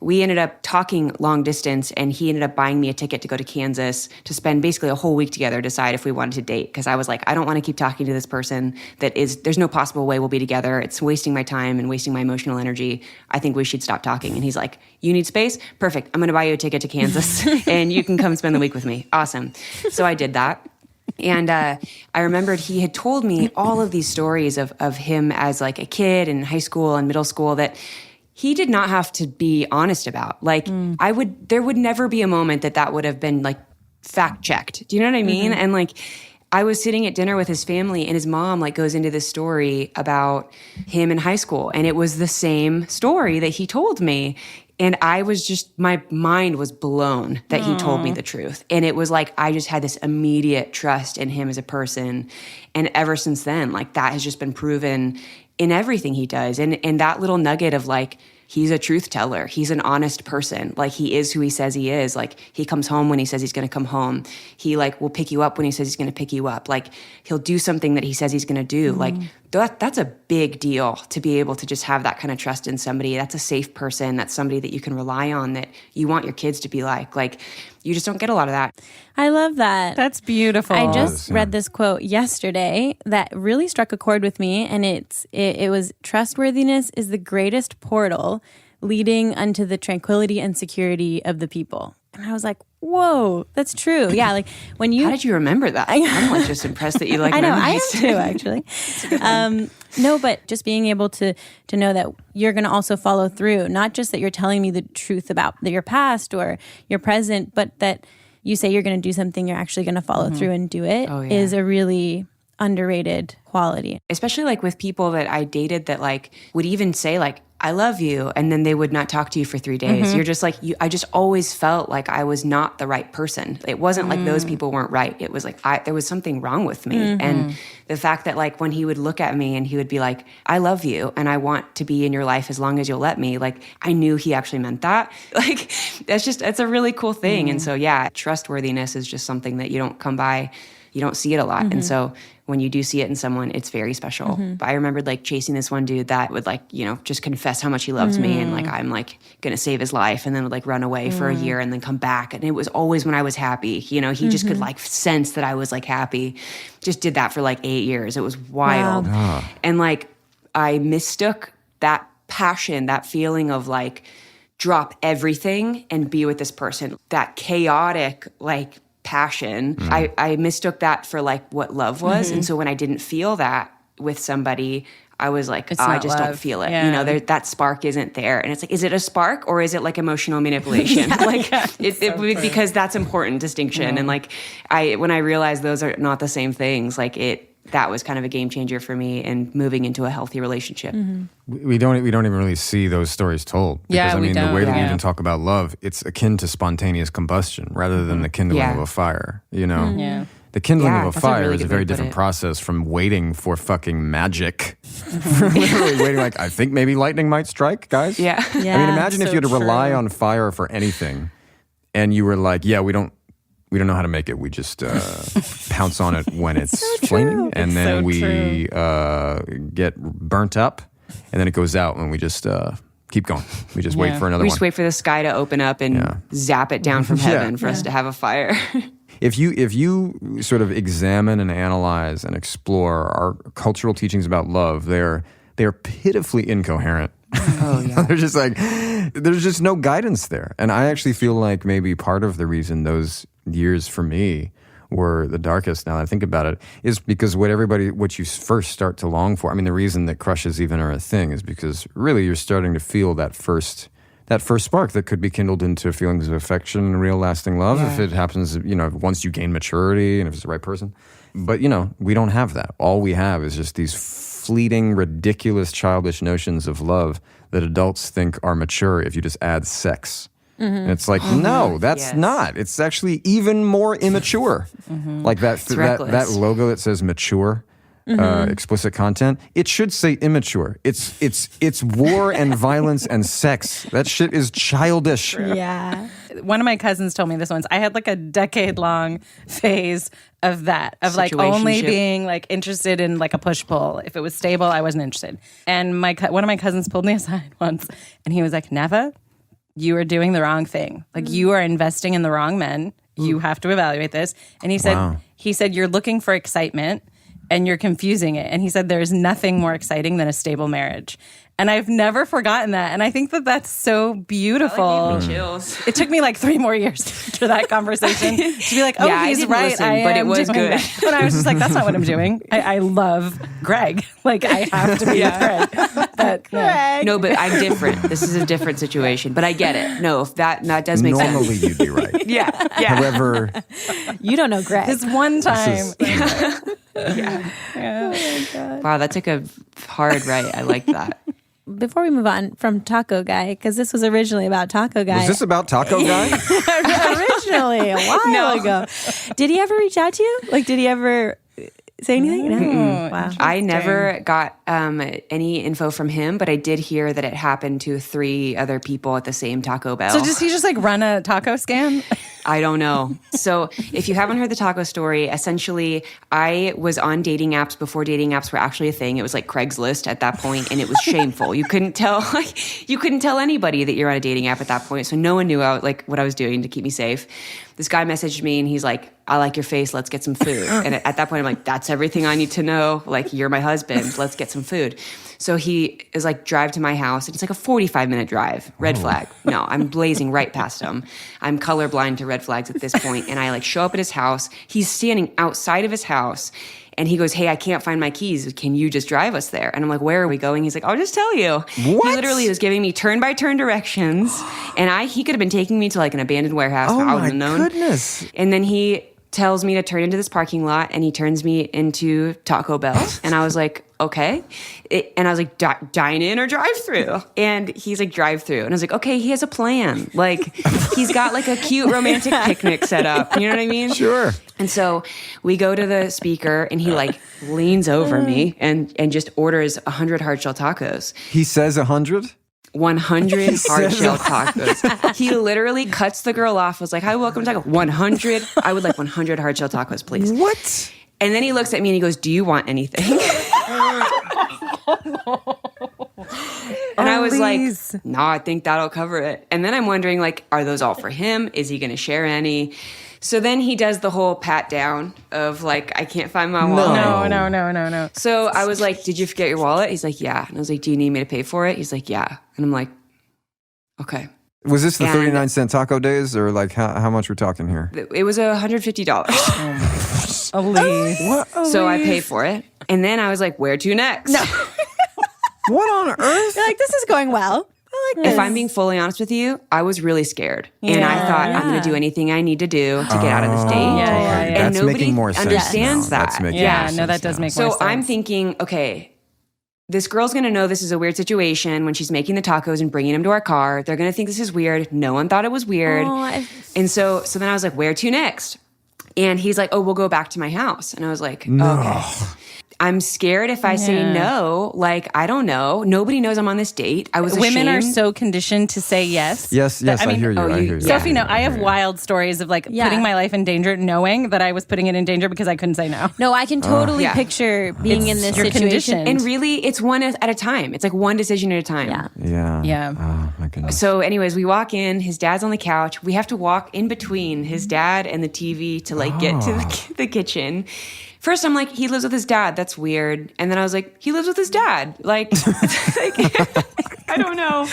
we ended up talking long distance, and he ended up buying me a ticket to go to Kansas to spend basically a whole week together, decide if we wanted to date. Because I was like, I don't want to keep talking to this person there's no possible way we'll be together. It's wasting my time and wasting my emotional energy. I think we should stop talking. And he's like, you need space? Perfect. I'm going to buy you a ticket to Kansas and you can come spend the week with me. Awesome. So I did that. And I remembered he had told me all of these stories of him as like a kid in high school and middle school that he did not have to be honest about. Like, there would never be a moment that would have been like fact checked. Do you know what I mean? And like, I was sitting at dinner with his family, and his mom like goes into this story about him in high school. And it was the same story that he told me. And I was just, my mind was blown that he told me the truth. And it was like, I just had this immediate trust in him as a person. And ever since then, like, that has just been proven in everything he does. And that little nugget of like, he's a truth teller. He's an honest person. Like, he is who he says he is. Like, he comes home when he says he's going to come home. He like will pick you up when he says he's going to pick you up. Like, he'll do something that he says he's going to do. Like, that's a big deal to be able to just have that kind of trust in somebody. That's a safe person. That's somebody that you can rely on, that you want your kids to be like. Like, you just don't get a lot of that.
I love that.
That's beautiful.
I just read this quote yesterday that really struck a chord with me, and it was, trustworthiness is the greatest portal leading unto the tranquility and security of the people. And I was like, whoa, that's true. Yeah, like when you...
How did you remember that? I'm like just impressed that you like
I know,
memorized.
I am too, actually. No, but just being able to know that you're going to also follow through, not just that you're telling me the truth about your past or your present, but that you say you're going to do something, you're actually going to follow through and do it, is a really underrated quality.
Especially like with people that I dated that like would even say like, I love you, and then they would not talk to you for 3 days. You're just like, I just always felt like I was not the right person. It wasn't like those people weren't right. It was like, there was something wrong with me. And the fact that like when he would look at me and he would be like, I love you and I want to be in your life as long as you'll let me. Like, I knew he actually meant that. Like, that's a really cool thing. And so, yeah, trustworthiness is just something that you don't come by. You don't see it a lot. And so when you do see it in someone, it's very special. But I remembered like chasing this one dude that would like, you know, just confess how much he loves me and like, I'm like going to save his life, and then would like run away for a year and then come back. And it was always when I was happy, you know, he just could like sense that I was like happy. Just did that for like 8 years. It was wild. Wow. And like, I mistook that passion, that feeling of like, drop everything and be with this person, that chaotic, like, passion. I mistook that for like what love was. And so when I didn't feel that with somebody, I was like, I just don't feel it. Yeah. You know, that spark isn't there. And it's like, is it a spark or is it like emotional manipulation? Because that's important distinction. And like, when I realized those are not the same things, like that was kind of a game changer for me in moving into a healthy relationship.
We don't even really see those stories told. Because, I mean, the way that we even talk about love, it's akin to spontaneous combustion rather than the kindling of a fire, you know? The kindling of a fire is a very different process from waiting for fucking magic. Literally waiting like, I think maybe lightning might strike, guys.
Yeah.
I mean, imagine if you had to rely on fire for anything. and you were like, yeah, we don't know how to make it. We just pounce on it when it's flaming, and then we get burnt up, and then it goes out, and we just keep going. We just wait for another one.
We just wait for the sky to open up and zap it down from heaven for us to have a fire.
If you sort of examine and analyze and explore our cultural teachings about love, they're pitifully incoherent. Oh yeah. They're just like, there's just no guidance there. And I actually feel like maybe part of the reason those years for me were the darkest, now that I think about it, is because what you first start to long for. I mean, the reason that crushes even are a thing is because really you're starting to feel that first spark that could be kindled into feelings of affection and real lasting love if it happens, once you gain maturity and if it's the right person. But, we don't have that. All we have is just these fleeting, ridiculous, childish notions of love that adults think are mature if you just add sex. Mm-hmm. And it's like, no, that's not. It's actually even more immature. Like that logo that says mature. Explicit content, it should say immature. It's war and violence and sex. That shit is childish.
Yeah.
One of my cousins told me this once. I had like a decade-long phase of that, of like only being like interested in like a push-pull. If it was stable, I wasn't interested. And one of my cousins pulled me aside once, and he was like, Nava, you are doing the wrong thing. Like you are investing in the wrong men. You have to evaluate this. And he said, you're looking for excitement, and you're confusing it. And he said, there's nothing more exciting than a stable marriage. And I've never forgotten that. And I think that that's so beautiful.
Like chills.
It took me like 3 more years after that conversation to be like, oh, he's right.
Listen, but it was good.
That. But I was just like, that's not what I'm doing. I love Greg. Like, I have to be with Greg. But,
Greg.
No, but I'm different. This is a different situation. But I get it. No, that does make sense.
Normally you'd be right.
Yeah.
However,
you don't know Greg.
This one time.
Yeah.
Oh my God.
Wow, that took a hard right. I like that.
Before we move on from Taco Guy, because this was originally about Taco Guy.
Was this about Taco Guy?
Originally, a while ago. Did he ever reach out to you? Like, did he ever say anything? No. Wow.
I never got any info from him, but I did hear that it happened to 3 other people at the same Taco Bell.
So does he just like run a taco scam?
I don't know. So if you haven't heard the taco story, essentially I was on dating apps before dating apps were actually a thing. It was like Craigslist at that point, and it was shameful. You couldn't tell anybody that you're on a dating app at that point. So no one knew what I was doing to keep me safe. This guy messaged me and he's like, I like your face. Let's get some food. And at that point I'm like, that's everything I need to know. Like, you're my husband. Let's get some food. So he is like, drive to my house. And it's like a 45-minute drive. Red flag. No, I'm blazing right past him. I'm colorblind to red flags at this point. And I like show up at his house. He's standing outside of his house. And he goes, hey, I can't find my keys. Can you just drive us there? And I'm like, where are we going? He's like, I'll just tell you. What? He literally was giving me turn-by-turn directions. And he could have been taking me to like an abandoned warehouse.
Oh,
I wouldn't have known.
Goodness.
And then he tells me to turn into this parking lot, and he turns me into Taco Bell. And I was like, okay. And I was like, dine in or drive through? And he's like, drive through. And I was like, okay, he has a plan. Like, he's got like a cute romantic picnic set up. You know what I mean?
Sure.
And so we go to the speaker, and he like leans over me and just orders 100 hard shell tacos.
He says 100?
100 hard shell tacos. He literally cuts the girl off, was like, hi, welcome to Taco. 100. I would like 100 hard shell tacos, please.
What?
And then he looks at me and he goes, do you want anything? And I was like, no, I think that'll cover it. And then I'm wondering, like, are those all for him? Is he going to share any? So then he does the whole pat down of like, I can't find my wallet.
No.
So I was like, did you forget your wallet? He's like, yeah. And I was like, do you need me to pay for it? He's like, yeah. And I'm like, okay.
Was this the 39-cent taco days, or like how much we're talking here?
It was $150.
Elyse.
So I paid for it. And then I was like, where to next? No.
What on earth?
You're like, this is going well. I like this.
If I'm being fully honest with you, I was really scared. And I thought, I'm going to do anything I need to do to get out of this date. And
That's
nobody
making more sense
understands
now.
that.
That's making more sense
that does
now.
make more sense.
So I'm thinking, okay, this girl's going to know this is a weird situation when she's making the tacos and bringing them to our car. They're going to think this is weird. No one thought it was weird. And so then I was like, where to next? And he's like, oh, we'll go back to my house. And I was like, okay. I'm scared if I say no, like, I don't know. Nobody knows I'm on this date. I was
Women
ashamed.
are so conditioned to say yes.
Yes, I hear you. I hear you.
Sophie, no, I have wild stories of like putting my life in danger, knowing that I was putting it in danger because I couldn't say no.
No, I can totally picture being in this situation.
And really, it's one at a time. It's like one decision at a time.
Yeah. Oh, my goodness.
So anyways, we walk in. His dad's on the couch. We have to walk in between his dad and the TV to like get to the kitchen. First, I'm like, he lives with his dad. That's weird. And then I was like, he lives with his dad. Like, I don't know.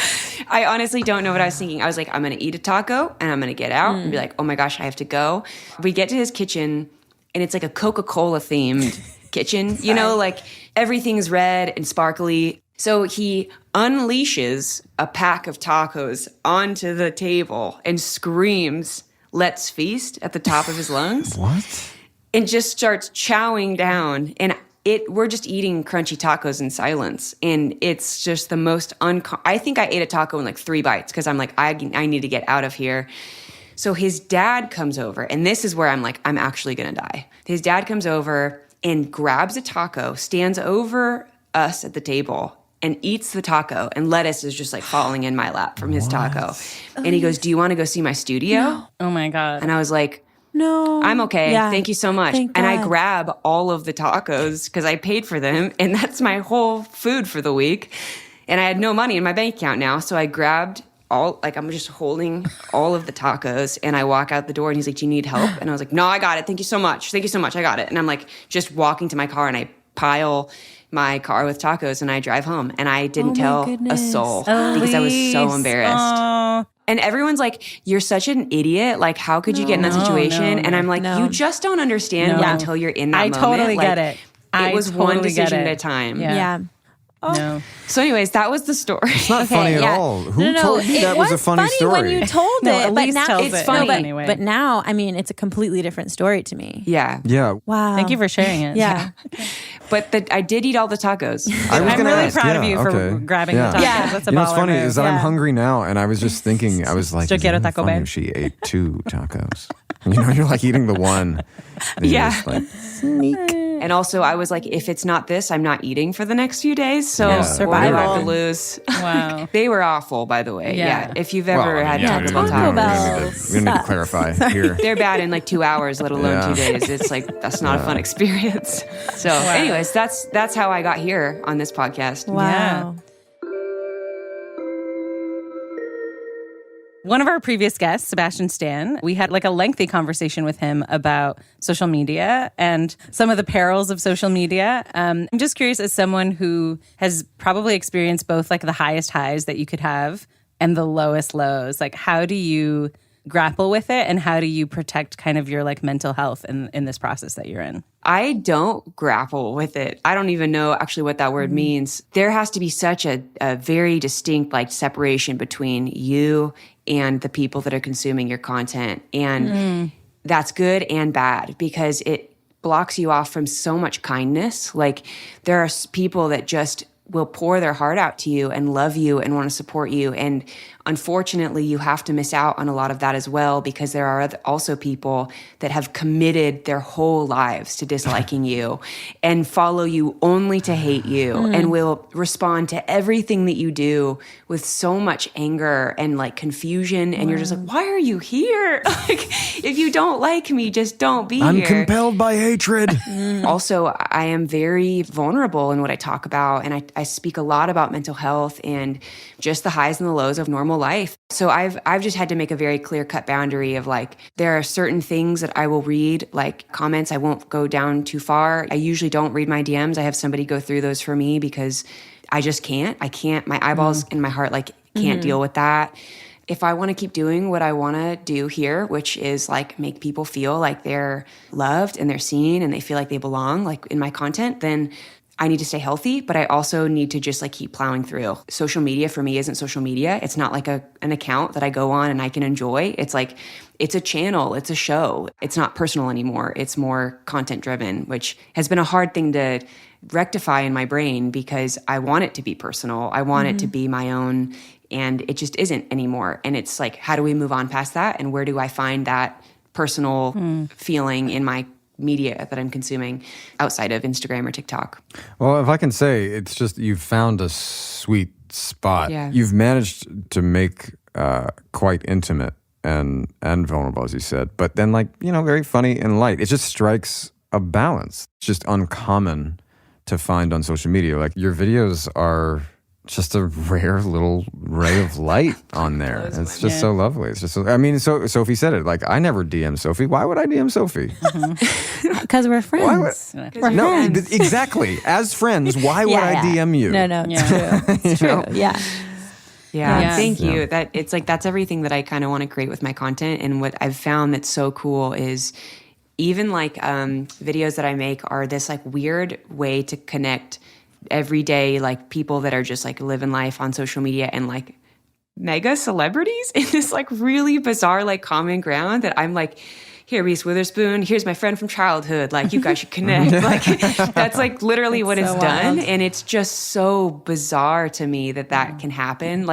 I honestly don't know what I was thinking. I was like, I'm going to eat a taco and I'm going to get out and be like, oh my gosh, I have to go. We get to his kitchen and it's like a Coca-Cola themed kitchen. You know, like everything's red and sparkly. So he unleashes a pack of tacos onto the table and screams, "Let's feast," at the top of his lungs.
What?
And just starts chowing down. And we're just eating crunchy tacos in silence. And it's just the most I think I ate a taco in like 3 bites because I'm like, I need to get out of here. So his dad comes over. And this is where I'm like, I'm actually going to die. His dad comes over and grabs a taco, stands over us at the table, and eats the taco. And lettuce is just like falling in my lap from his taco. And he goes, "Do you want to go see my studio?"
No.
Oh my God.
And I was like,
"No,
I'm okay.
Yeah.
Thank you so much."
Thank
and I
God.
grab all of the tacos because I paid for them. And that's my whole food for the week. And I had no money in my bank account now. So I grabbed I'm just holding all of the tacos. And I walk out the door and he's like, "Do you need help?" And I was like, "No, I got it. Thank you so much. Thank you so much. I got it." And I'm like just walking to my car and I pile my car with tacos and I drive home. And I didn't tell a soul because I was so embarrassed.
Oh.
And everyone's like, "You're such an idiot. Like, how could you get in that situation?" And I'm like, you just don't understand until you're in that moment.
I totally get it.
It was one decision at a time.
Yeah.
No.
So anyways, that was the story.
It's not funny at all. Who told you that was a funny story?
When you told it, but now
tells
it's
it.
funny.
Anyway.
But now, I mean, it's a completely different story to me.
Yeah.
Yeah.
Wow.
Thank you for sharing it.
Yeah.
But I did eat all the tacos.
I'm really proud of you for grabbing the tacos.
Yeah.
That's a
You know what's
baller
funny
move.
is that I'm hungry now, and I was just thinking, I was like,
Yo
is it
quiero
really
Taco
funny
Bell.
if she ate 2 tacos? You know, you're like eating the one. And you're
Yeah.
just like,
And also, I was like, if it's not this, I'm not eating for the next few days. So
Yeah.
what do I
Survival.
have to lose?
Wow.
They were awful, by the way.
Yeah.
Yeah. If you've ever had Taco Bell
Taco
tacos.
Bell.
we don't need to clarify here.
They're bad in like 2 hours, let alone
Yeah.
2 days. It's like, that's not a fun experience. So anyways, that's how I got here on this podcast.
Wow.
One of our previous guests, Sebastian Stan, we had like a lengthy conversation with him about social media and some of the perils of social media. I'm just curious, as someone who has probably experienced both like the highest highs that you could have and the lowest lows, like how do you grapple with it and how do you protect kind of your like mental health in this process that you're in?
I don't grapple with it. I don't even know actually what that word means. There has to be such a very distinct like separation between you and the people that are consuming your content. And that's good and bad because it blocks you off from so much kindness. Like there are people that just will pour their heart out to you and love you and want to support you. And unfortunately, you have to miss out on a lot of that as well because there are also people that have committed their whole lives to disliking you and follow you only to hate you and will respond to everything that you do with so much anger and like confusion. And you're just like, why are you here? Like, if you don't like me, just don't be
I'm
here.
compelled by hatred.
Also, I am very vulnerable in what I talk about, and I speak a lot about mental health and just the highs and the lows of normal life. So I've just had to make a very clear-cut boundary of like, there are certain things that I will read, like comments, I won't go down too far. I usually don't read my DMs. I have somebody go through those for me because I just can't. I can't, my eyeballs and my heart like can't deal with that. If I want to keep doing what I want to do here, which is like make people feel like they're loved and they're seen and they feel like they belong, like in my content, then I need to stay healthy, but I also need to just like keep plowing through. Social media for me isn't social media. It's not like an account that I go on and I can enjoy. It's like, it's a channel, it's a show. It's not personal anymore. It's more content driven, which has been a hard thing to rectify in my brain because I want it to be personal. I want it to be my own, and it just isn't anymore. And it's like, how do we move on past that? And where do I find that personal feeling in my media that I'm consuming outside of Instagram or TikTok.
Well, if I can say, it's just you've found a sweet spot.
Yeah.
You've managed to make quite intimate and vulnerable, as you said, but then very funny and light. It just strikes a balance. It's just uncommon to find on social media. Like, your videos are just a rare little ray of light on there. It's just so lovely. It's just so Sophie said it. Like, I never DM Sophie. Why would I DM Sophie?
Because we're friends.
Friends. Exactly. As friends, why would I DM you?
No, it's true. It's true. Yeah.
Yeah, thank you. That it's like that's everything that I kind of want to create with my content. And what I've found that's so cool is even videos that I make are this weird way to connect everyday people that are just living life on social media and mega celebrities in this really bizarre common ground that I'm here, Reese Witherspoon, here's my friend from childhood. You guys should connect. That's literally what it's done. And it's just so bizarre to me that can happen.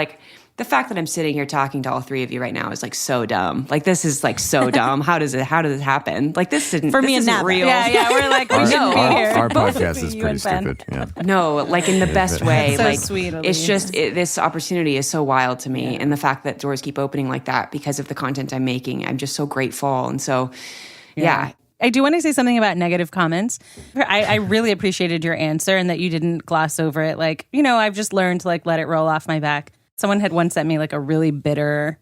The fact that I'm sitting here talking to all three of you right now is so dumb. This is so dumb. How does this happen? This isn't real.
Yeah. We're we shouldn't be here.
Our podcast is pretty stupid. Yeah.
No, in the best way.
So sweet,
it's just this opportunity is so wild to me, and the fact that doors keep opening like that because of the content I'm making, I'm just so grateful. And so, yeah.
I do want to say something about negative comments. I really appreciated your answer and that you didn't gloss over it. I've just learned to let it roll off my back. Someone had once sent me a really bitter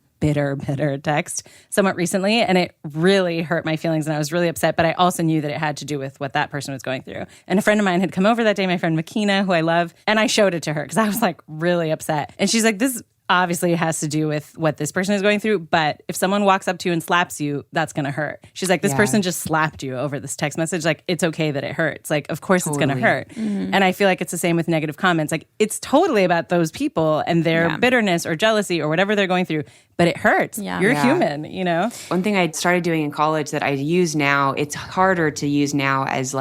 text somewhat recently, and it really hurt my feelings, and I was really upset, but I also knew that it had to do with what that person was going through. And a friend of mine had come over that day, my friend Makina, who I love, and I showed it to her because I was really upset. And she's like, this obviously has to do with what this person is going through, but if someone walks up to you and slaps you, that's going to hurt. She's like, this person just slapped you over this text message. It's okay that it hurts. Of course it's going to hurt. Mm-hmm. And I feel like it's the same with negative comments. It's totally about those people and their bitterness or jealousy or whatever they're going through, but it hurts. Yeah. You're human,
One thing I started doing in college that I use now, it's harder to use now as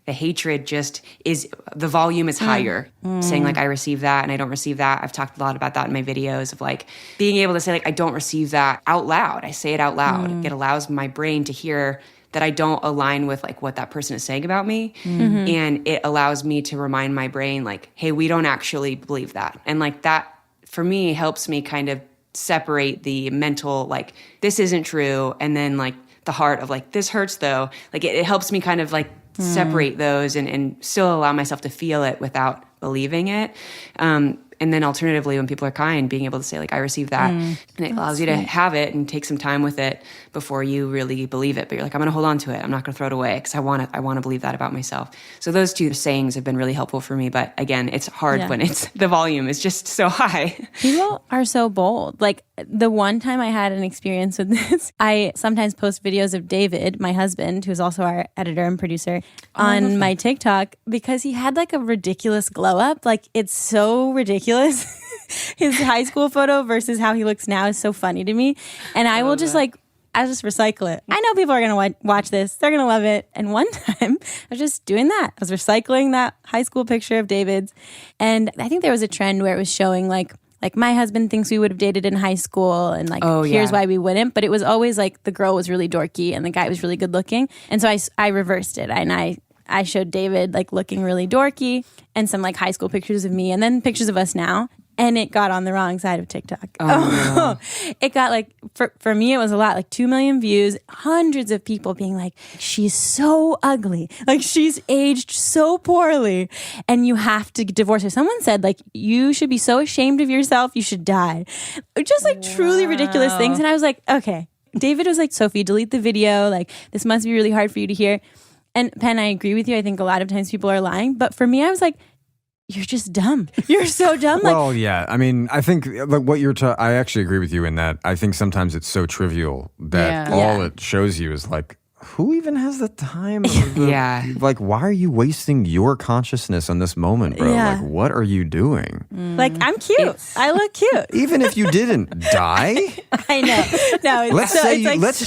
the hatred just is, the volume is higher. Saying I receive that and I don't receive that. I've talked a lot about that in my videos of being able to say I don't receive that out loud. I say it out loud. It allows my brain to hear that I don't align with what that person is saying about me. Mm-hmm. And it allows me to remind my brain hey, we don't actually believe that. And that for me helps me kind of separate the mental, this isn't true. And then the heart of this hurts though. It helps me kind of separate those and still allow myself to feel it without believing it. And then alternatively, when people are kind, being able to say I received that. And it allows you to have it and take some time with it before you really believe it. But you're I'm going to hold on to it. I'm not going to throw it away because I want to believe that about myself. So those two sayings have been really helpful for me. But again, it's hard when the volume is just so high.
People are so bold. The one time I had an experience with this, I sometimes post videos of David, my husband, who's also our editor and producer, on my TikTok because he had a ridiculous glow up. It's so ridiculous. His high school photo versus how he looks now is so funny to me. And I will just I just recycle it. I know people are going to watch this. They're going to love it. And one time I was just doing that. I was recycling that high school picture of David's. And I think there was a trend where it was showing my husband thinks we would have dated in high school and here's why we wouldn't. But it was always the girl was really dorky and the guy was really good looking. And so I reversed it and I showed David looking really dorky and some high school pictures of me and then pictures of us now. And it got on the wrong side of TikTok.
No.
It got for me, it was a lot, 2 million views, hundreds of people being she's so ugly. She's aged so poorly and you have to divorce her. Someone said you should be so ashamed of yourself. You should die. Just truly ridiculous things. And I was okay. David was Sophie, delete the video. This must be really hard for you to hear. And Penn, I agree with you. I think a lot of times people are lying. But for me, I was you're just dumb. You're so dumb.
Well, yeah. I mean, I think what you're I actually agree with you in that. I think sometimes it's so trivial that all it shows you is who even has the time? Why are you wasting your consciousness on this moment, bro?
Yeah.
What are you doing?
I'm cute. I look cute.
Even if you didn't die.
I know. No, let's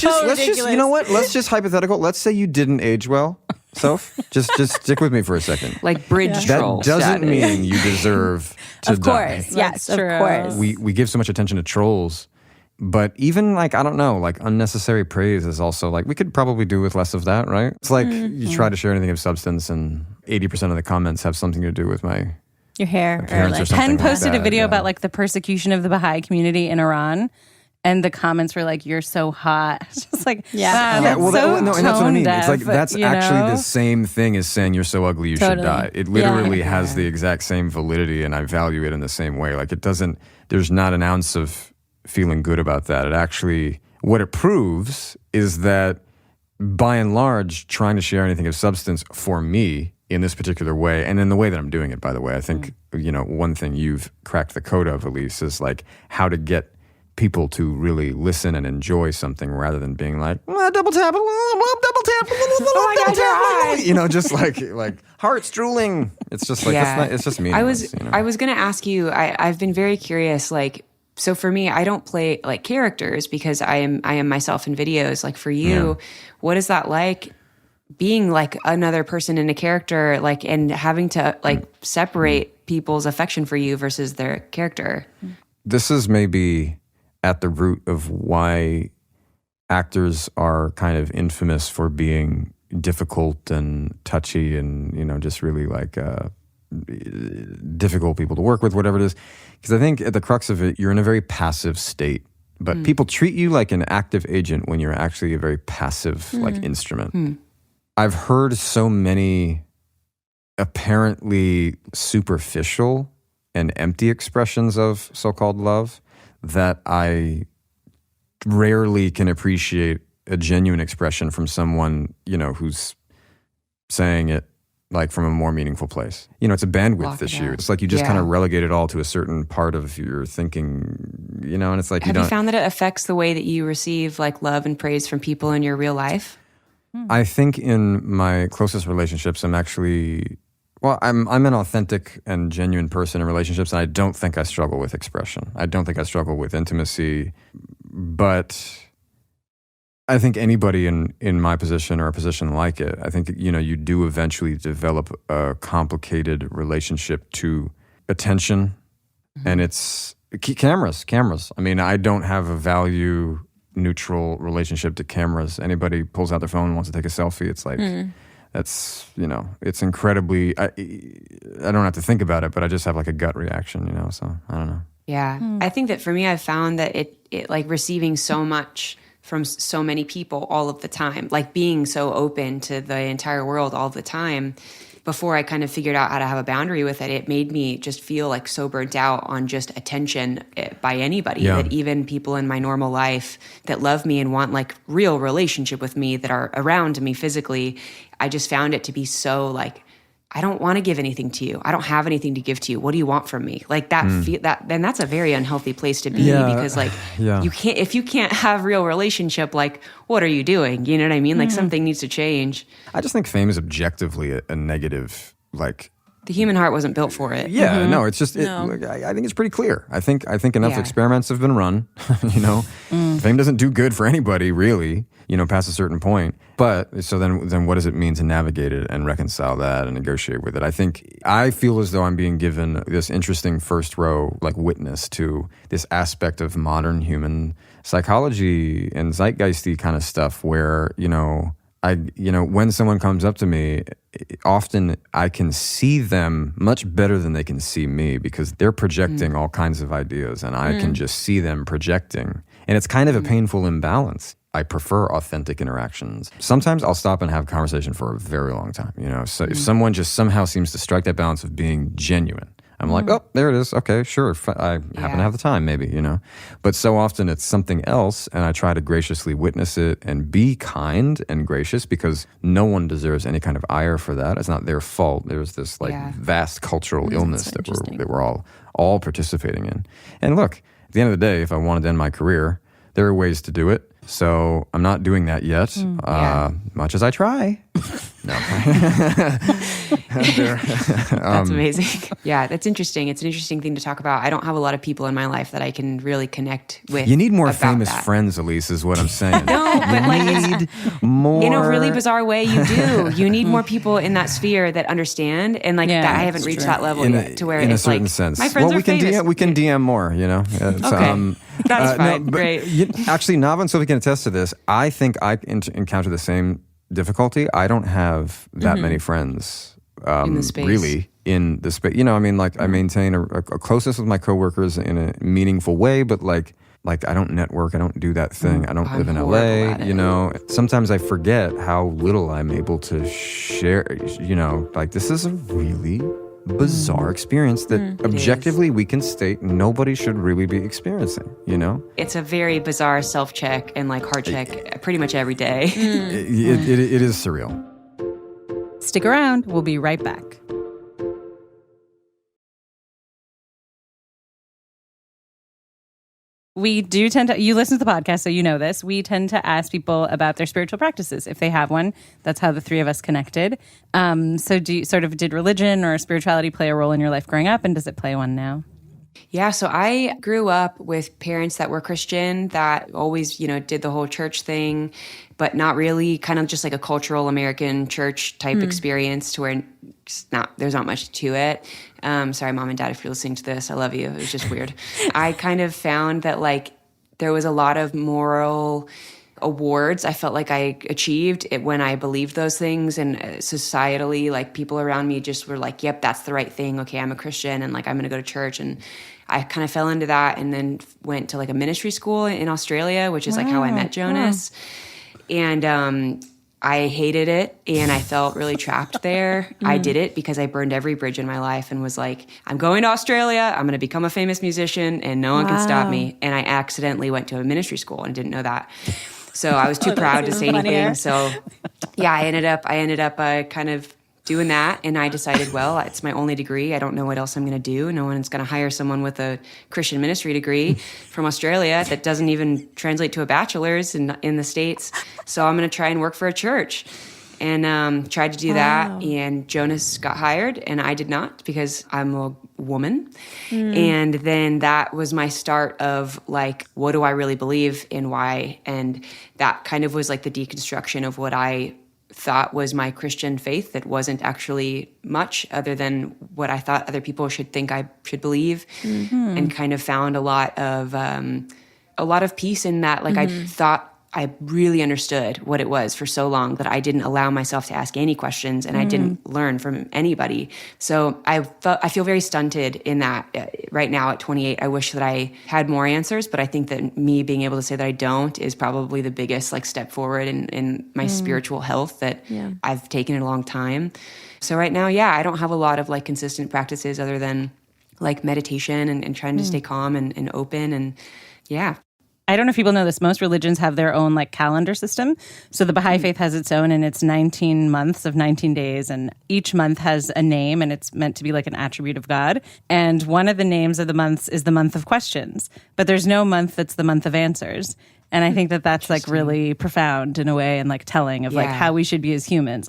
just you know what? Let's just hypothetical. Let's say you didn't age well. Soph, just stick with me for a second.
Bridge troll.
That doesn't mean you deserve to die.
Of course, yes, of course.
We give so much attention to trolls, But even like, I don't know, like unnecessary praise is also like, we could probably do with less of that, right? It's like you try to share anything of substance and 80% of the comments have something to do with
your hair.
appearance
Or like,
something
Penn posted
like
a video
that,
about like the persecution of the Baha'i community in Iran. And the comments were like, "You're so hot." It's just like,
Yeah.
that's
well,
so
and that's what I mean. It's like,
tone-deaf,
that's
you
actually
know?
the same thing as saying you're so ugly you should
Totally.
die. It literally has the exact same validity, and I value it in the same way. Like, it doesn't, there's not an ounce of feeling good about that. It actually, what it proves is that by and large, trying to share anything of substance for me in this particular way, and in the way that I'm doing it, by the way, I think, one thing you've cracked the code of, Elyse, is like how to get people to really listen and enjoy something rather than being like, double tap, double tap, just like hearts drooling. It's just like, it's just meaningless.
I was going to ask you, I've been very curious, like, so for me, I don't play like characters because I am myself in videos. Like for you, what is that like being like another person in a character, like, and having to like separate people's affection for you versus their character?
This is maybe at the root of why actors are kind of infamous for being difficult and touchy and, just really like difficult people to work with, whatever it is. Because I think at the crux of it, you're in a very passive state. But people treat you like an active agent when you're actually a very passive like instrument. I've heard so many apparently superficial and empty expressions of so-called love that I rarely can appreciate a genuine expression from someone, who's saying it like from a more meaningful place. It's a bandwidth issue. It's like you just kind of relegate it all to a certain part of your thinking, and it's like
Have you found that it affects the way that you receive like love and praise from people in your real life?
I think in my closest relationships, I'm actually, I'm an authentic and genuine person in relationships, and I don't think I struggle with expression. I don't think I struggle with intimacy, but I think anybody in my position or a position like it, I think, you do eventually develop a complicated relationship to attention, and it's cameras. I mean, I don't have a value neutral relationship to cameras. Anybody pulls out their phone and wants to take a selfie, it's like, that's, it's incredibly, I don't have to think about it, but I just have like a gut reaction, so I don't know.
Yeah. I think that for me, I've found that it like receiving so much from so many people all of the time, like being so open to the entire world all the time. Before I kind of figured out how to have a boundary with it, it made me just feel like so burnt out on just attention by anybody, that even people in my normal life that love me and want like real relationship with me that are around me physically, I just found it to be so like, I don't want to give anything to you. I don't have anything to give to you. What do you want from me? Like that, then that's a very unhealthy place to be because like you can't, if you can't have real relationship, like what are you doing? You know what I mean? Like something needs to change.
I just think fame is objectively a negative, like.
The human heart wasn't built for it.
Yeah, no, it's just, I think it's pretty clear. I think enough experiments have been run, Fame doesn't do good for anybody really, past a certain point. But so then what does it mean to navigate it and reconcile that and negotiate with it? I feel as though I'm being given this interesting first row like witness to this aspect of modern human psychology and zeitgeisty kind of stuff where, when someone comes up to me, often I can see them much better than they can see me because they're projecting all kinds of ideas and I can just see them projecting. And it's kind of a painful imbalance. I prefer authentic interactions. Sometimes I'll stop and have a conversation for a very long time, So if someone just somehow seems to strike that balance of being genuine, I'm like, oh, there it is. Okay, sure. I happen to have the time, maybe, But so often it's something else, and I try to graciously witness it and be kind and gracious because no one deserves any kind of ire for that. It's not their fault. There's this vast cultural illness that we're all participating in. And look, at the end of the day, if I wanted to end my career, there are ways to do it. So I'm not doing that yet, much as I try. No.
That's amazing. Yeah, that's interesting. It's an interesting thing to talk about. I don't have a lot of people in my life that I can really connect with.
You need more famous friends, Elyse, is what I'm saying.
No, but
you need more.
In a really bizarre way, you do. You need more people in that sphere that understand, and that I haven't reached that level yet to where
in
it's
a certain
like
sense.
my friends are famous.
We can DM more,
Okay. That's fine. Great.
Actually, Nava and Sophie can attest to this. I think I encounter the same difficulty. I don't have that many friends
in the space.
Really in the space. I maintain a closeness with my coworkers in a meaningful way, but like I don't network. I don't do that thing. I don't live in LA. Sometimes I forget how little I'm able to share. This is a really bizarre experience that objectively we can state nobody should really be experiencing, It's
a very bizarre self-check and heart check pretty much every day.
It is surreal.
Stick around. We'll be right back. We do tend to, you listen to the podcast, so you know this. We tend to ask people about their spiritual practices, if they have one. That's how the three of us connected. So did religion or spirituality play a role in your life growing up, and does it play one now?
Yeah, so I grew up with parents that were Christian that always, did the whole church thing, but not really, kind of just like a cultural American church type experience to where there's not much to it. Sorry, Mom and Dad, if you're listening to this, I love you. It was just weird. I kind of found that there was a lot of moral awards I felt like I achieved it when I believed those things, and societally, people around me just were like, yep, that's the right thing. Okay, I'm a Christian, and I'm going to go to church. And I kind of fell into that, and then went to a ministry school in Australia, which is how I met Jonas. Wow. And I hated it, and I felt really trapped there. I did it because I burned every bridge in my life and was like, I'm going to Australia, I'm going to become a famous musician, and no one can stop me. And I accidentally went to a ministry school and didn't know that. So I was too proud to say anything. So yeah, I ended up kind of doing that, and I decided, well, it's my only degree. I don't know what else I'm going to do. No one's going to hire someone with a Christian ministry degree from Australia that doesn't even translate to a bachelor's in the States. So I'm going to try and work for a church. And tried to do that, and Jonas got hired, and I did not because I'm a woman. And then that was my start of what do I really believe and why? And that kind of was the deconstruction of what I thought was my Christian faith that wasn't actually much other than what I thought other people should think I should believe, and kind of found a lot of peace in that. I thought I really understood what it was for so long that I didn't allow myself to ask any questions, and I didn't learn from anybody. So I feel very stunted in that right now at 28. I wish that I had more answers, but I think that me being able to say that I don't is probably the biggest step forward in my spiritual health that I've taken in a long time. So right now, I don't have a lot of consistent practices other than meditation and trying to stay calm and open, and
I don't know if people know this. Most religions have their own calendar system. So the Baha'i faith has its own, and it's 19 months of 19 days. And each month has a name, and it's meant to be an attribute of God. And one of the names of the months is the month of questions. But there's no month that's the month of answers. And I think that that's really profound in a way, and telling of how we should be as humans.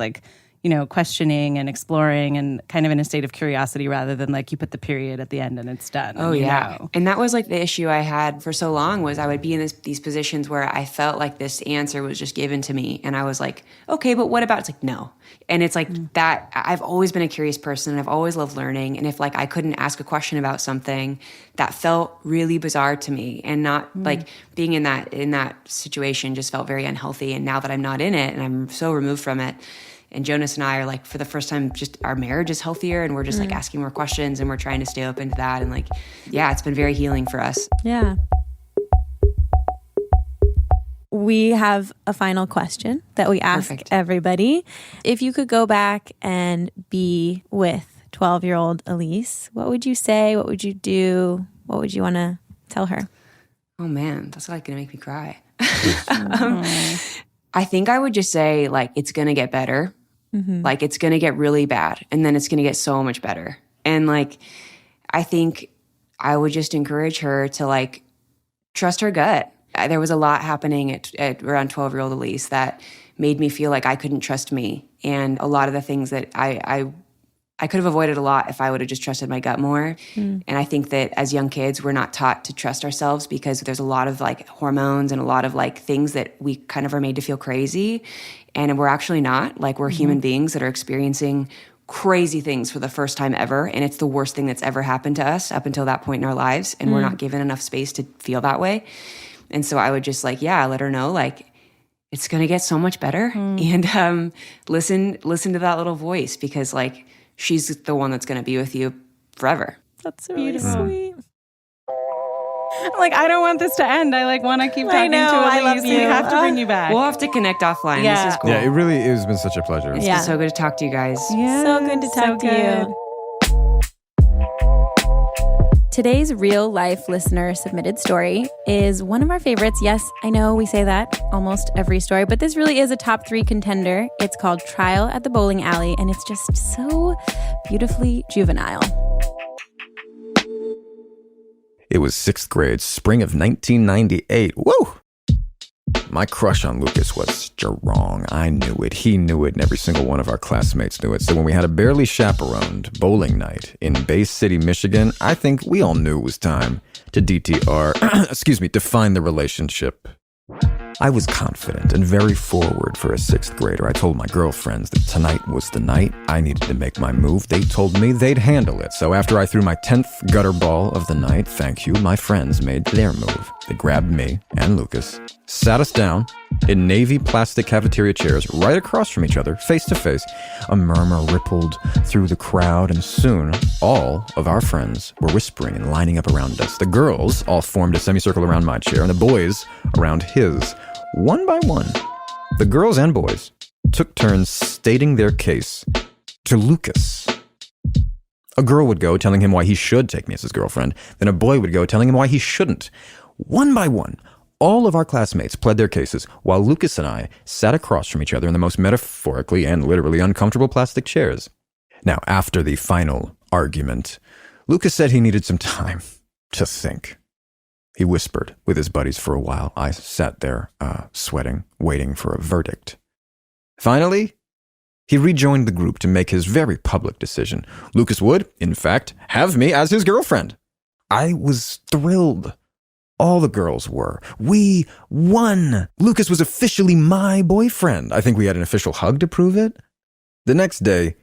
Questioning and exploring and kind of in a state of curiosity rather than you put the period at the end and it's done.
Oh, yeah. And that was the issue I had for so long was I would be in these positions where I felt like this answer was just given to me. And I was like, okay, but what about, it's no. And it's that I've always been a curious person, and I've always loved learning. And if I couldn't ask a question about something, that felt really bizarre to me, and not being in that situation just felt very unhealthy. And now that I'm not in it and I'm so removed from it, and Jonas and I are for the first time, just our marriage is healthier, and we're just asking more questions, and we're trying to stay open to that. And it's been very healing for us.
Yeah. We have a final question that we ask everybody. If you could go back and be with 12-year-old Elyse, what would you say? What would you do? What would you want to tell her?
Oh man, that's going to make me cry. I think I would just say it's going to get better. It's going to get really bad, and then it's going to get so much better. And I think I would just encourage her to trust her gut. There was a lot happening at around 12-year-old Elyse that made me feel like I couldn't trust me. And a lot of the things that I I could have avoided a lot if I would have just trusted my gut more. And I think that as young kids, we're not taught to trust ourselves because there's a lot of like hormones and a lot of like things that we kind of are made to feel crazy. And we're actually not. Like we're human beings that are experiencing crazy things for the first time ever. And it's the worst thing that's ever happened to us up until that point in our lives. And we're not given enough space to feel that way. And so I would just like, let her know like, it's going to get so much better. And listen to that little voice because like, she's the one that's going to be with you forever.
That's really
sweet. Like, I don't want this to end. I like want to keep talking to Elyse.
I love you.
We have to bring you back.
We'll have to connect offline.
Yeah.
This is cool.
Yeah, it really has been such a pleasure.
It's been so good to talk to you guys.
Yeah,
so good to talk to you. Today's real life listener submitted story is one of our favorites. Yes, I know we say that almost every story, but this really is a top 3 contender. It's called Trial at the Bowling Alley, and it's just so beautifully juvenile.
It was 6th grade, spring of 1998. Woo! My crush on Lucas was strong. I knew it. He knew it. And every single one of our classmates knew it. So when we had a barely chaperoned bowling night in Bay City, Michigan, I think we all knew it was time to define the relationship. I was confident and very forward for a 6th grader. I told my girlfriends that tonight was the night. I needed to make my move. They told me they'd handle it. So after I threw my 10th gutter ball of the night, thank you, my friends made their move. They grabbed me and Lucas, sat us down in navy plastic cafeteria chairs right across from each other, face to face. A murmur rippled through the crowd, and soon all of our friends were whispering and lining up around us. The girls all formed a semicircle around my chair, and the boys around his. One by one, the girls and boys took turns stating their case to Lucas. A girl would go telling him why he should take me as his girlfriend. Then a boy would go telling him why he shouldn't. One by one, all of our classmates pled their cases while Lucas and I sat across from each other in the most metaphorically and literally uncomfortable plastic chairs. Now, after the final argument, Lucas said he needed some time to think. He whispered with his buddies for a while. I sat there, sweating, waiting for a verdict. Finally, he rejoined the group to make his very public decision. Lucas would, in fact, have me as his girlfriend. I was thrilled. All the girls were. We won. Lucas was officially my boyfriend. I think we had an official hug to prove it. The next day,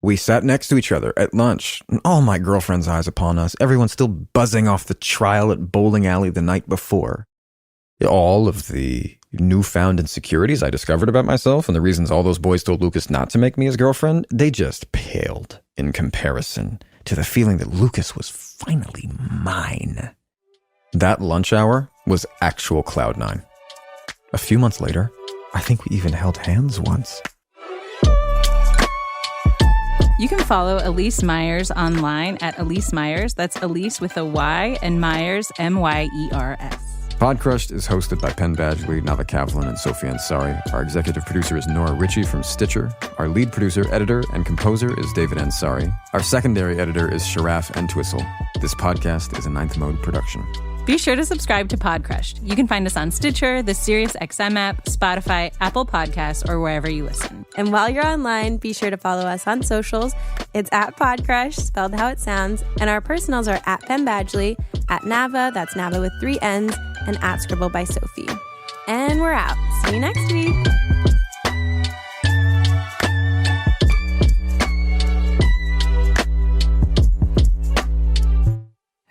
we sat next to each other at lunch, all my girlfriend's eyes upon us, everyone still buzzing off the trial at Bowling Alley the night before. All of the newfound insecurities I discovered about myself and the reasons all those boys told Lucas not to make me his girlfriend, they just paled in comparison to the feeling that Lucas was finally mine. That lunch hour was actual cloud 9. A few months later, I think we even held hands once.
You can follow Elyse Myers online at Elyse Myers. That's Elyse with a Y and Myers, Myers.
Podcrushed is hosted by Penn Badgley, Nava and Sophie Ansari. Our executive producer is Nora Ritchie from Stitcher. Our lead producer, editor, and composer is David Ansari. Our secondary editor is Sharaf Entwistle. This podcast is a Ninth Mode production.
Be sure to subscribe to Podcrushed. You can find us on Stitcher, the SiriusXM app, Spotify, Apple Podcasts, or wherever you listen.
And while you're online, be sure to follow us on socials. It's at Podcrushed, spelled how it sounds. And our personals are at Penn Badgley, at Nava, that's Nava with 3 N's, and at Scribble by Sophie. And we're out. See you next week.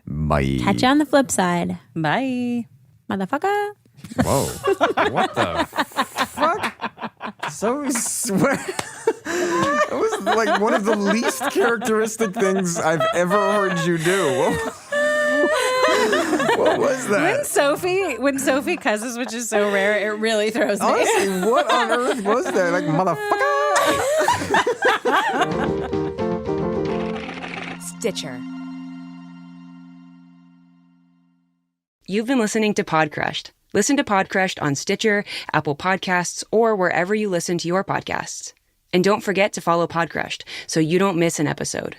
Bye.
Catch you on the flip side.
Bye.
Motherfucker.
Whoa. What the fuck? So swear. That was like one of the least characteristic things I've ever heard you do. What was that?
When Sophie cusses, which is so rare, it really throws me.
Honestly, what on earth was that? Like, motherfucker.
Stitcher. You've been listening to Podcrushed. Listen to Podcrushed on Stitcher, Apple Podcasts, or wherever you listen to your podcasts. And don't forget to follow Podcrushed so you don't miss an episode.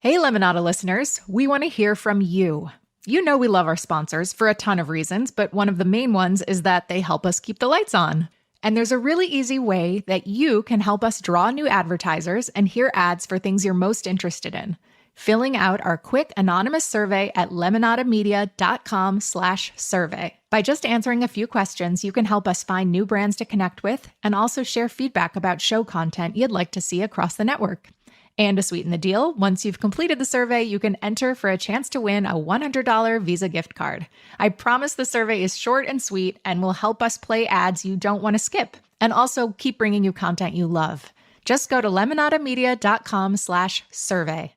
Hey, Lemonada listeners, we want to hear from you. You know we love our sponsors for a ton of reasons, but one of the main ones is that they help us keep the lights on. And there's a really easy way that you can help us draw new advertisers and hear ads for things you're most interested in. Filling out our quick anonymous survey at lemonadamedia.com/survey. By just answering a few questions, you can help us find new brands to connect with and also share feedback about show content you'd like to see across the network. And to sweeten the deal, once you've completed the survey, you can enter for a chance to win a $100 Visa gift card. I promise the survey is short and sweet and will help us play ads you don't want to skip and also keep bringing you content you love. Just go to lemonadamedia.com/survey.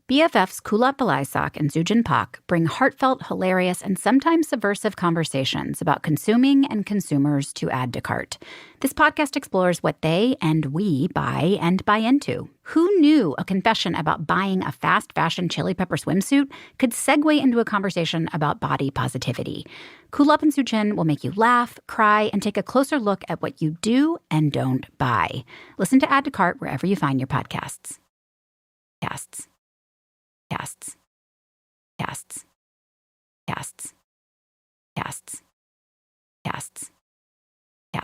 BFFs Kulap Vilaysack and Zujin Pak bring heartfelt, hilarious, and sometimes subversive conversations about consuming and consumers to add to cart. This podcast explores what they and we buy and buy into. Who knew a confession about buying a fast fashion chili pepper swimsuit could segue into a conversation about body positivity? Kulap and Zujin will make you laugh, cry, and take a closer look at what you do and don't buy. Listen to Add to Cart wherever you find your podcasts. Casts. Casts. Casts. Casts. Casts.